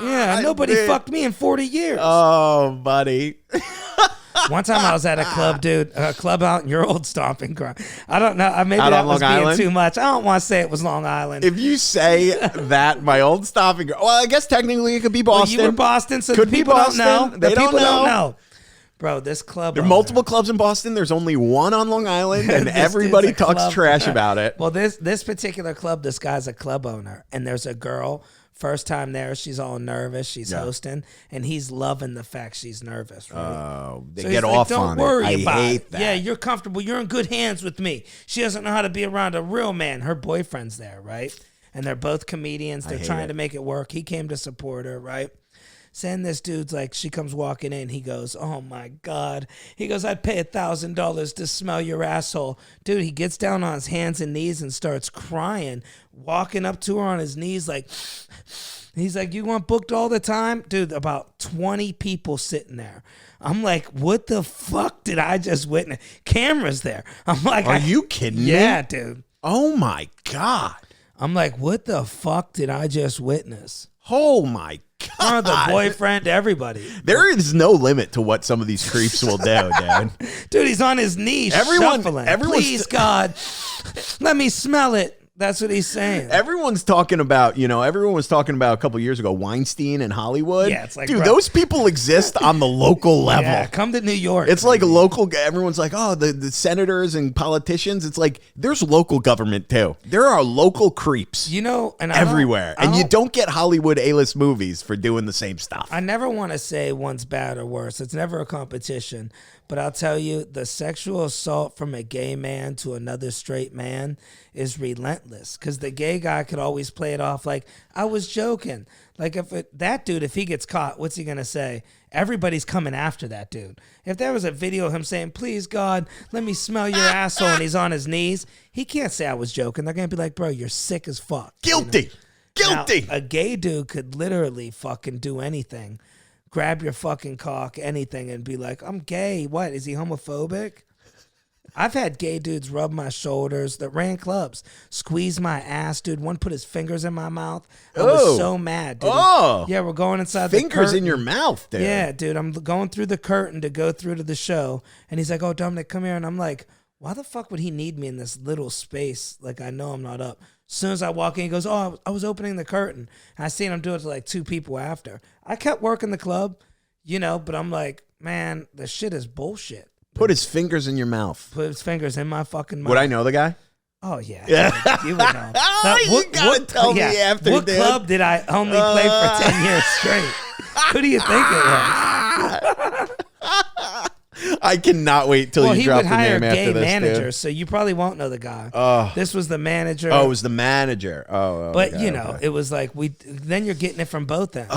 Yeah, nobody fucked me in 40 years. Oh, buddy. One time I was at a club, dude, a club out in your old stomping ground. I don't know. Maybe that was being too much. I don't want to say it was Long Island. If you say that, my old stomping ground, well, I guess technically it could be Boston. Well, you were Boston, so could people don't know. They don't know. Bro, this club. There are multiple clubs in Boston. There's only one on Long Island, and everybody talks trash about it. Well, this particular club, this guy's a club owner, and there's a girl. First time there, she's all nervous. She's hosting, and he's loving the fact she's nervous. Right? Oh, they so get off like, on Don't worry it. about I hate it. that. Yeah, you're comfortable. You're in good hands with me. She doesn't know how to be around a real man. Her boyfriend's there, right? And they're both comedians. They're trying to make it work. He came to support her, right? Saying this dude's like, she comes walking in. He goes, oh my God. He goes, I'd pay $1,000 to smell your asshole. Dude, he gets down on his hands and knees and starts crying, walking up to her on his knees like, he's like, you want booked all the time? Dude, about 20 people sitting there. I'm like, what the fuck did I just witness? Cameras there. I'm like, are you kidding me? Yeah, dude. Oh my God. I'm like, what the fuck did I just witness? Oh my God. Or the boyfriend, everybody. There is no limit to what some of these creeps will do, dude. Dude, he's on his knees shuffling. Please, God, let me smell it. That's what he's saying. Everyone's talking about, everyone was talking about a couple years ago, Weinstein and Hollywood. Yeah, it's like, dude, bro, those people exist on the local level. Yeah, come to New York. It's like a local, everyone's like, oh, the senators and politicians. It's like, there's local government too. There are local creeps, and everywhere. And you don't get Hollywood A-list movies for doing the same stuff. I never want to say one's bad or worse. It's never a competition. But I'll tell you, the sexual assault from a gay man to another straight man is relentless. Because the gay guy could always play it off like, I was joking. Like, that dude, if he gets caught, what's he going to say? Everybody's coming after that dude. If there was a video of him saying, please, God, let me smell your asshole, and he's on his knees, he can't say I was joking. They're going to be like, bro, you're sick as fuck. Guilty. Guilty. Now, a gay dude could literally fucking do anything. Grab your fucking cock, anything, and be like, I'm gay. What? Is he homophobic? I've had gay dudes rub my shoulders that ran clubs, squeeze my ass, dude. One put his fingers in my mouth. I was so mad, dude. Oh. Yeah, we're going inside the curtain. Fingers in your mouth, dude. Yeah, dude. I'm going through the curtain to go through to the show. And he's like, oh, Dominic, come here. And I'm like, why the fuck would he need me in this little space? Like, I know I'm not up. As soon as I walk in, he goes, oh, I was opening the curtain. And I seen him do it to like 2 people after. I kept working the club, but I'm like, man, the shit is bullshit. Put his fingers in your mouth. Put his fingers in my fucking mouth. Would I know the guy? Oh, yeah. You would know. You gotta tell me after, What dude. club did I only play for 10 years straight? Who do you think it was? I cannot wait till you drop the name after this. He would hire gay managers, dude. So you probably won't know the guy. Oh. This was the manager. Oh, it was the manager. Oh, but okay. it was like then you're getting it from both ends.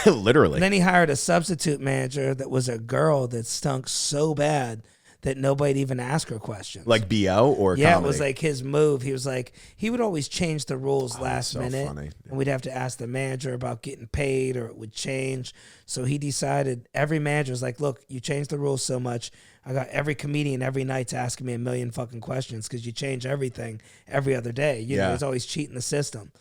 Literally. And then he hired a substitute manager that was a girl that stunk so bad that nobody'd even ask her questions. Like BO or yeah, comedy? It was like his move. He was like, he would always change the rules last minute. Funny. And we'd have to ask the manager about getting paid or it would change. So he decided, every manager was like, look, you changed the rules so much. I got every comedian every night's asking me a million fucking questions because you change everything every other day. He's always cheating the system.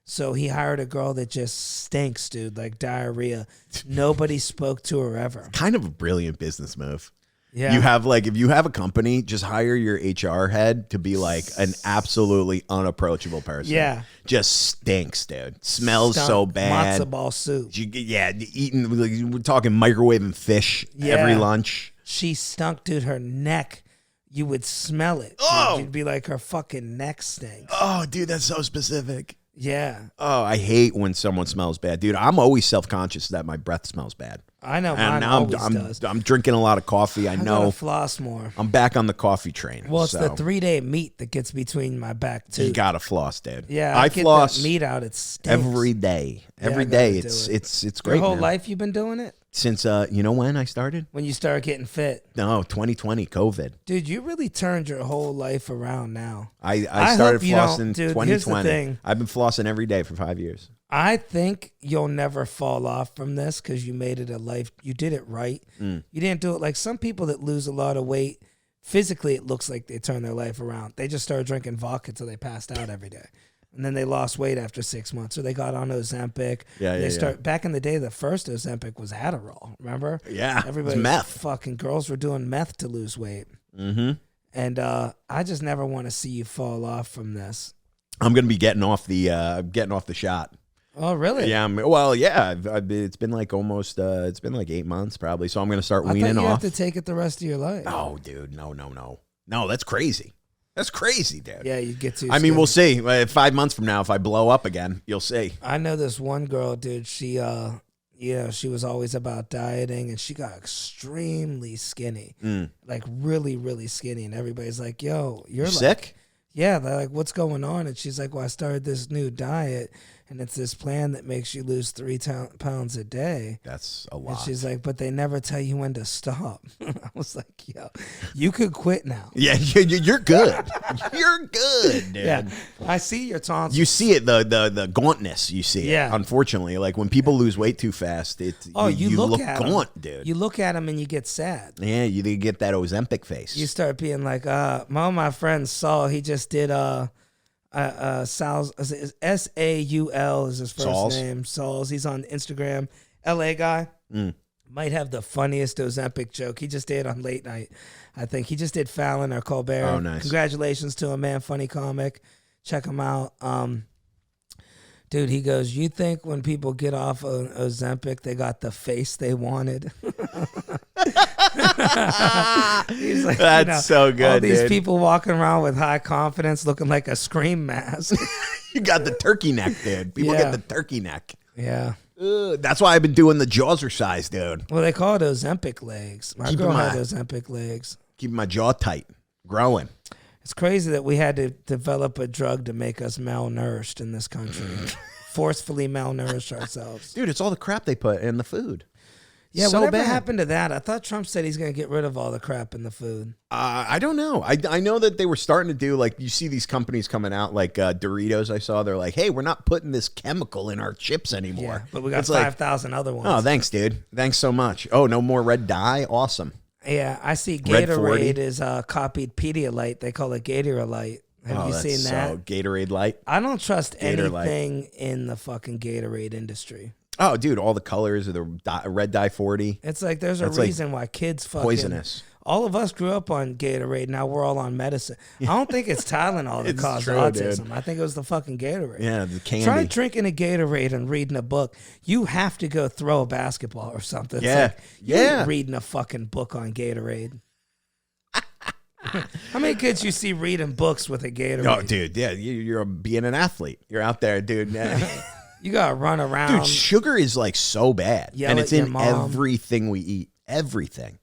So he hired a girl that just stinks, dude, like diarrhea. Nobody spoke to her ever. Kind of a brilliant business move. Yeah. You have if you have a company, just hire your HR head to be like an absolutely unapproachable person. Yeah. Just stinks, dude. Smells so bad. Matzo ball soup. We're talking microwaving fish every lunch. She stunk, dude. Her neck, you would smell it. Oh. You'd be like, her fucking neck stinks. Oh, dude, that's so specific. Yeah. Oh, I hate when someone smells bad. Dude, I'm always self-conscious that my breath smells bad. I know and mine now always does. I'm drinking a lot of coffee. I know. Gotta floss more. I'm back on the coffee train. Well, it's the 3-day meat that gets between my back too. You gotta floss, dude. Yeah, I get floss that meat out. It stinks. every day. Every day. It's great. Your whole man. life you've been doing it? Since you know when I started? When you started getting fit. No, 2020, COVID. Dude, you really turned your whole life around now. I started flossing dude, 2020. here's the thing. I've been flossing every day for 5 years. I think you'll never fall off from this because you made it a life. You did it right. You didn't do it like some people that lose a lot of weight. Physically, it looks like they turn their life around. They just started drinking vodka until they passed out every day. And then they lost weight after 6 months. So they got on Ozempic. Back in the day, the first Ozempic was Adderall. Remember? Yeah. Everybody, meth. Fucking girls were doing meth to lose weight. Mm-hmm. And I just never want to see you fall off from this. I'm gonna be getting off the shot. Oh, really? Yeah. It's been like almost. It's been like 8 months probably. So I'm gonna start weaning I thought you off. have to take it the rest of your life. No, dude. No. That's crazy. That's crazy, dude. Yeah, you get to. I mean, we'll see. 5 months from now, if I blow up again, you'll see. I know this one girl, dude. She, she was always about dieting, and she got extremely skinny, like really, really skinny. And everybody's like, "Yo, you're sick." Yeah, they're like, "What's going on?" And she's like, "Well, I started this new diet." and it's this plan that makes you lose 3 pounds a day. That's a And lot. she's like, but they never tell you when to stop. I was like, yo, you could quit now. Yeah, you're good. You're good, dude. Yeah, I see your tonsils. You see it, the gauntness. You see it. Yeah. Unfortunately, like when people lose weight too fast, you look at gaunt, 'em. dude. You look at them and you get sad. Yeah, you get that Ozempic face. You start being like, my friend Saul, he just did Sal's, Saul is his first Saul's? name. Saul's. He's on Instagram. LA guy. Might have the funniest Ozempic joke. He just did on late night. I think he just did Fallon or Colbert. Oh, nice. Congratulations to him, man. Funny comic. Check him out. Dude, he goes, you think when people get off of Ozempic, they got the face they wanted? He's like, That's so good, all these dude. people walking around with high confidence looking like a Scream mask. You got the turkey neck, dude. People Yeah. get the turkey neck. Yeah. That's why I've been doing the Jawzercise, dude. Well, they call it Ozempic legs. My Keeping girl my- had Ozempic legs. Keeping my jaw tight, growing. It's crazy that we had to develop a drug to make us malnourished in this country. Forcefully malnourish ourselves. Dude, it's all the crap they put in the food. Yeah, so whatever bad. happened to that? I thought Trump said he's going to get rid of all the crap in the food. I don't know. I know that they were starting to do, like, you see these companies coming out, like Doritos I saw. They're like, hey, we're not putting this chemical in our chips anymore. Yeah, but we got It's like, 5,000 other ones. oh, thanks, dude. Thanks so much. Oh, no more red dye? Awesome. Yeah, I see Red 40. Gatorade is copied Pedialyte. They call it Gatorade. Have you that's seen that? So Gatorade Light. I don't trust Gator Light. anything in the fucking Gatorade industry. Oh, dude, all the colors of the red dye 40. It's like there's a That's like reason why kids fucking poisonous. All of us grew up on Gatorade. Now we're all on medicine. I don't think it's Tylenol that It's caused true, autism. dude. I think it was the fucking Gatorade. Yeah, the candy. Try drinking a Gatorade and reading a book. You have to go throw a basketball or something. It's Yeah. like, you Yeah. ain't reading a fucking book on Gatorade. How many kids you see reading books with a Gatorade? Oh, dude, yeah, you're being an athlete. You're out there, dude. You gotta run around. Dude, sugar is like so bad, Yell and at it's your in mom. everything we eat. Everything.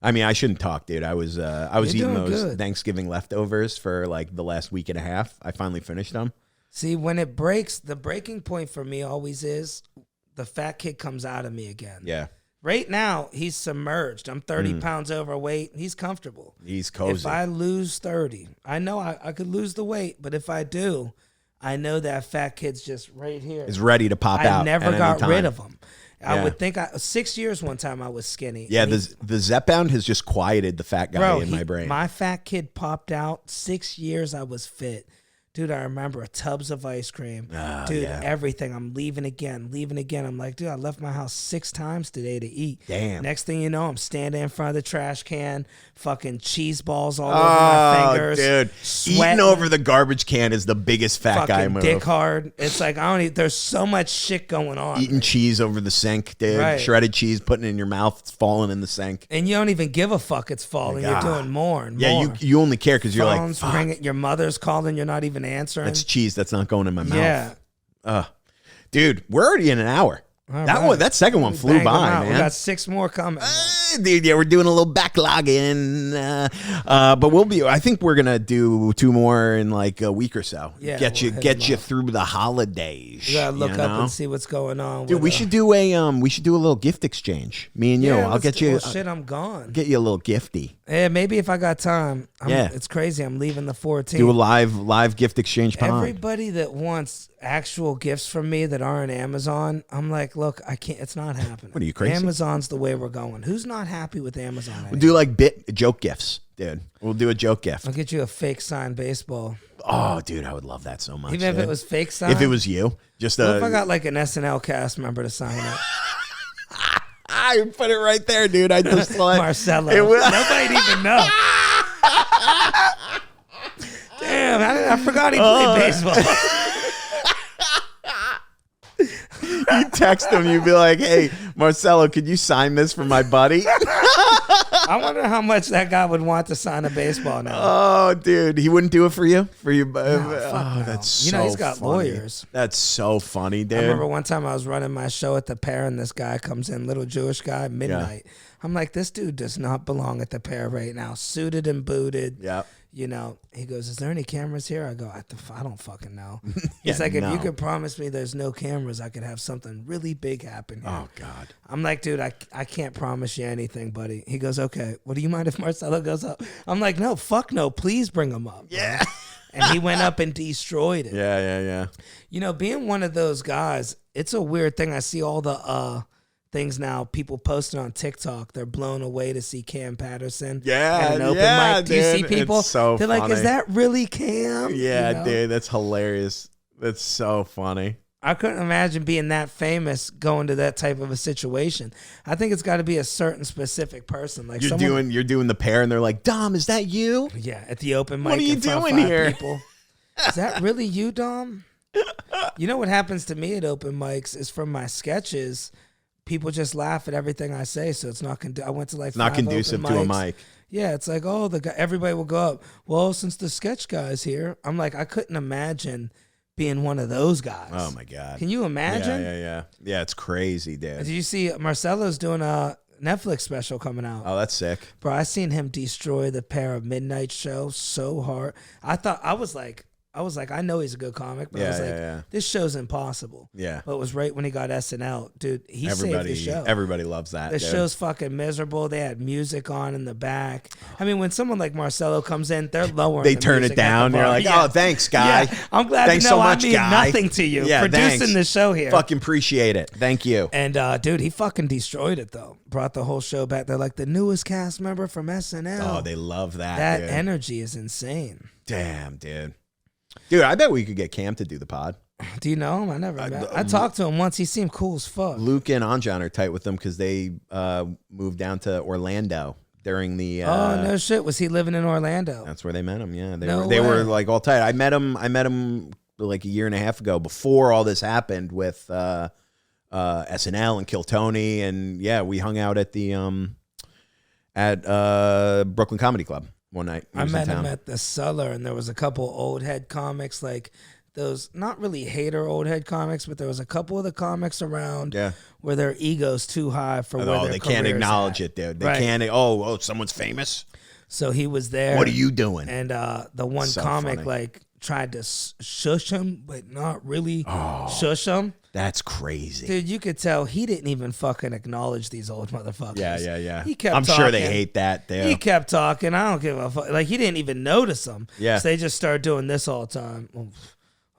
I mean, I shouldn't talk, dude. I was You're eating doing those good. Thanksgiving leftovers for like the last week and a half. I finally finished them. See, when it breaks, the breaking point for me always is the fat kid comes out of me again. Yeah, Right now, he's submerged. I'm 30 pounds overweight. He's comfortable. he's cozy. If I lose 30, I know I could lose the weight, but if I do, I know that fat kid's just right here. Is ready to pop out. I never at any got time. rid of him. I Yeah. would think 6 years one time I was skinny. Yeah, And the Zepbound has just quieted the fat guy bro, in my brain. My fat kid popped out. 6 years I was fit. Dude, I remember tubs of ice cream. Dude, yeah. everything. I'm leaving again. I'm like, dude, I left my house 6 times today to eat. Damn. Next thing you know, I'm standing in front of the trash can, fucking cheese balls all over my fingers. Dude, sweating, eating over the garbage can is the biggest fat guy fucking move. dick hard. It's like, I don't need, there's so much shit going on. Eating cheese over the sink, dude. Right. Shredded cheese, putting it in your mouth, it's falling in the sink. And you don't even give a fuck it's falling. You're doing more and Yeah, more. you only care because you're like, Phones fuck, ringing, your mother's calling, you're not even answering. that's cheese that's not going in my mouth. Yeah. Dude, we're already in an hour. All that right. one, that second one flew Bang them by, out. man. We got 6 more coming. Dude, yeah, we're doing a little backlogging, but we'll be. I think we're gonna do 2 more in like a week or so. Yeah, get we'll hit you 'em up. through the holidays. You gotta look you up know? and see what's going on. Dude, with, we should do a little gift exchange. Me and you. Yeah, I'll let's get do- you. well, shit, I'm gone. Get you a little gifty. Yeah, maybe if I got time. Yeah. It's crazy. I'm leaving the 14th. Do a live gift exchange pod. Everybody that wants actual gifts from me that aren't Amazon, I'm like, look, I can't. It's not happening. What are you, crazy? Amazon's the way we're going. Who's not happy with Amazon? We'll do like joke gifts, dude. We'll do a joke gift. I'll get you a fake signed baseball. Oh, dude, I would love that so much. Even if dude. it was fake signed. If it was you, just What if I got like an SNL cast member to sign it? I put it right there, dude. I just thought Marcelo. It was- Nobody'd even know. Damn, I forgot he played baseball. You text him, you'd be like, "Hey, Marcelo, could you sign this for my buddy?" I wonder how much that guy would want to sign a baseball now. Oh, dude, he wouldn't do it for you. For you? fuck Oh, no. that's You know, so he's got funny. lawyers. That's so funny, dude. I remember one time I was running my show at the Pair, and this guy comes in, little Jewish guy, midnight. I'm like, this dude does not belong at the Pair right now. Suited and booted. Yeah. you know, he goes, is there any cameras here? I go, I don't fucking know. He's like, if you could promise me there's no cameras, I could have something really big happen here. Oh, God. I'm like, dude, I can't promise you anything, buddy. He goes, okay, well, do you mind if Marcelo goes up? I'm like, no, fuck no, please bring him up. Yeah. And he went up and destroyed it. Yeah. You know, being one of those guys, it's a weird thing. I see all the things now, people posting on TikTok. They're blown away to see Cam Patterson at an open mic. Do you see people? It's so They're funny. like, is that really Cam? Yeah, You know? dude, that's hilarious. That's so funny. I couldn't imagine being that famous going to that type of a situation. I think it's got to be a certain specific person. Like You're doing the pair, and they're like, Dom, is that you? Yeah, at the open mic. What are you in front of doing 5 here? People. Is that really you, Dom? You know what happens to me at open mics is from my sketches, people just laugh at everything I say, so it's not I went to like Not 5 conducive open to a mics. mic. Yeah, it's like, oh, the guy, everybody will go up. Well, since the sketch guy's here, I'm like, I couldn't imagine being one of those guys. Oh my God. Can you imagine? Yeah, it's crazy, dude. Did you see Marcelo's doing a Netflix special coming out? Oh, that's sick. Bro, I seen him destroy the Pair of Midnight show so hard. I was like, I know he's a good comic, but I was like, this show's impossible. Yeah. But it was right when he got SNL. Dude, he saved the show. Everybody loves that. The dude. show's fucking miserable. They had music on in the back. I mean, when someone like Marcelo comes in, they're lowering They the turn music it down. at the You're bar. like, Yeah. oh, thanks, guy. Yeah. I'm glad Thanks to know so much, I mean guy. nothing to you. Yeah, producing thanks. the show here. Fucking appreciate it. Thank you. And dude, he fucking destroyed it though. Brought the whole show back. They're like the newest cast member from SNL. Oh, they love that. That dude. energy is insane. Damn, dude. Dude, I bet we could get Cam to do the pod. Do you know him? I never met. I talked to him once. He seemed cool as fuck. Luke and Anjan are tight with them because they moved down to Orlando during the. Oh no shit! Was he living in Orlando? That's where they met him. Yeah, No were way. like all tight. I met him like a year and a half ago before all this happened with SNL and Kill Tony, and yeah, we hung out at the Brooklyn Comedy Club one night. He I was in met him town. at the Cellar, and there was a couple old head comics, like those not really hater old head comics, but there was a couple of the comics around where their ego's too high for where their they can't career's acknowledge at. it, dude. They Right. can't. Oh, someone's famous. So he was there. What are you doing? And the one So comic funny. like tried to shush him, but not really shush him. That's crazy. Dude, you could tell he didn't even fucking acknowledge these old motherfuckers. Yeah. He kept I'm sure they talking. hate that, dude. He kept talking. I don't give a fuck. Like, he didn't even notice them. Yeah. So they just started doing this all the time. Well,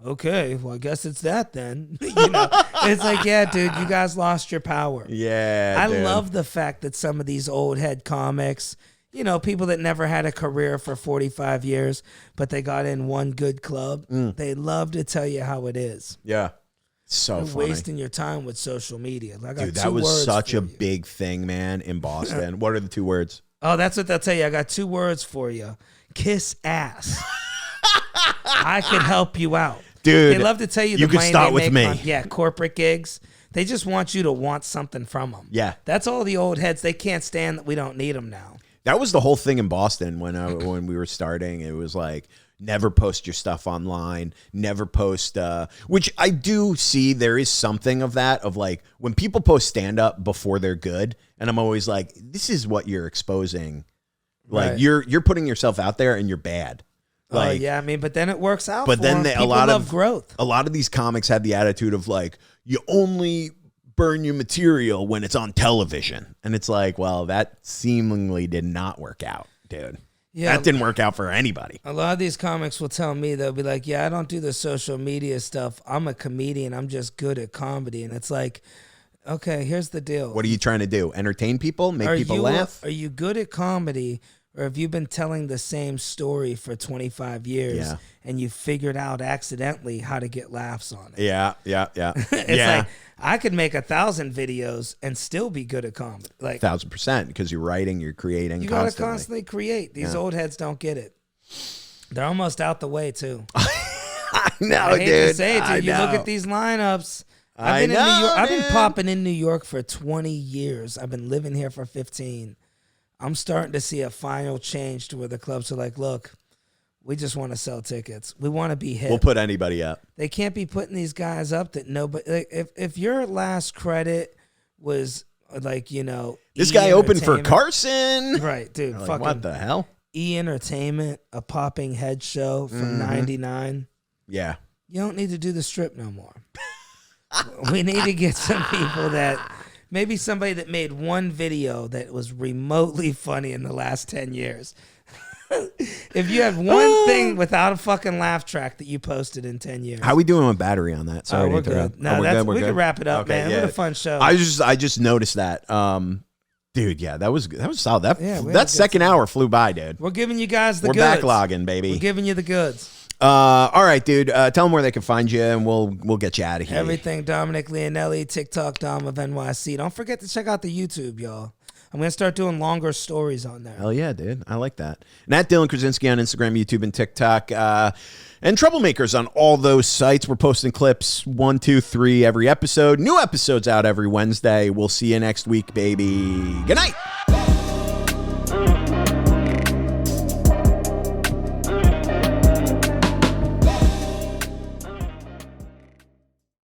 okay, well, I guess it's that then. You know, it's like, yeah, dude, you guys lost your power. Yeah, I dude. love the fact that some of these old head comics, you know, people that never had a career for 45 years, but they got in one good club, they love to tell you how it is. Yeah. So You're funny. wasting your time with social media. I got Dude, two that was words such for a you. big thing, man, in Boston. What are the 2 words? Oh, that's what they'll tell you. I got 2 words for you. Kiss ass. I can help you out. Dude, They love to tell you you the can money start they with make me. on corporate gigs. They just want you to want something from them. Yeah. That's all the old heads. They can't stand that we don't need them now. That was the whole thing in Boston when we were starting. It was like, never post your stuff online, never post, which I do see there is something of that, of like when people post stand up before they're good. And I'm always like, this is what you're exposing. Like Right. you're putting yourself out there and you're bad. Like, yeah, I mean, but then it works out. but for then 'em. a People lot love of growth. A lot of these comics had the attitude of like, you only burn your material when it's on television. And it's like, well, that seemingly did not work out, dude. Yeah. That didn't work out for anybody. A lot of these comics will tell me, they'll be like, yeah, I don't do the social media stuff. I'm a comedian. I'm just good at comedy. And it's like, okay, here's the deal. What are you trying to do? Entertain people? Make Are people you, laugh? Are you good at comedy, or have you been telling the same story for 25 years Yeah. and you figured out accidentally how to get laughs on it? Yeah. It's yeah. like, I could make 1,000 videos and still be good at comedy. Like, 1,000%, because you're writing, you're creating you gotta constantly. constantly create. These old heads don't get it. They're almost out the way too. I know, I hate dude. to say it, I dude. You look know. at these lineups. I I've been in New know, York. I've been man. popping in New York for 20 years. I've been living here for 15. I'm starting to see a final change to where the clubs are like, look, we just want to sell tickets. We want to be hip. We'll put anybody up. They can't be putting these guys up that nobody. Like, if your last credit was like, you know, This E! guy opened for Entertainment- Carson. right, dude? Like, Fucking what the hell? E-Entertainment, a popping head show for $99. Yeah. You don't need to do the strip no more. We need to get some people that, maybe somebody that made one video that was remotely funny in the last 10 years. If you had one thing without a fucking laugh track that you posted in 10 years. How we doing with battery on that? Sorry to we're interrupt. good. No, we can wrap it up, man. Yeah. What a fun show. I just noticed that. Dude, yeah, that was solid. That second hour flew by, dude. We're giving you guys the We're goods. backlogging, baby. We're giving you the goods. All right, dude. Tell them where they can find you, and we'll get you out of here. Everything Dominic Leonelli, TikTok Dom of NYC. Don't forget to check out the YouTube, y'all. I'm going to start doing longer stories on there. Hell yeah, dude. I like that. And at Dylan Krasinski on Instagram, YouTube, and TikTok. And Troublemakers on all those sites. We're posting clips 1, 2, 3 every episode. New episodes out every Wednesday. We'll see you next week, baby. Good night.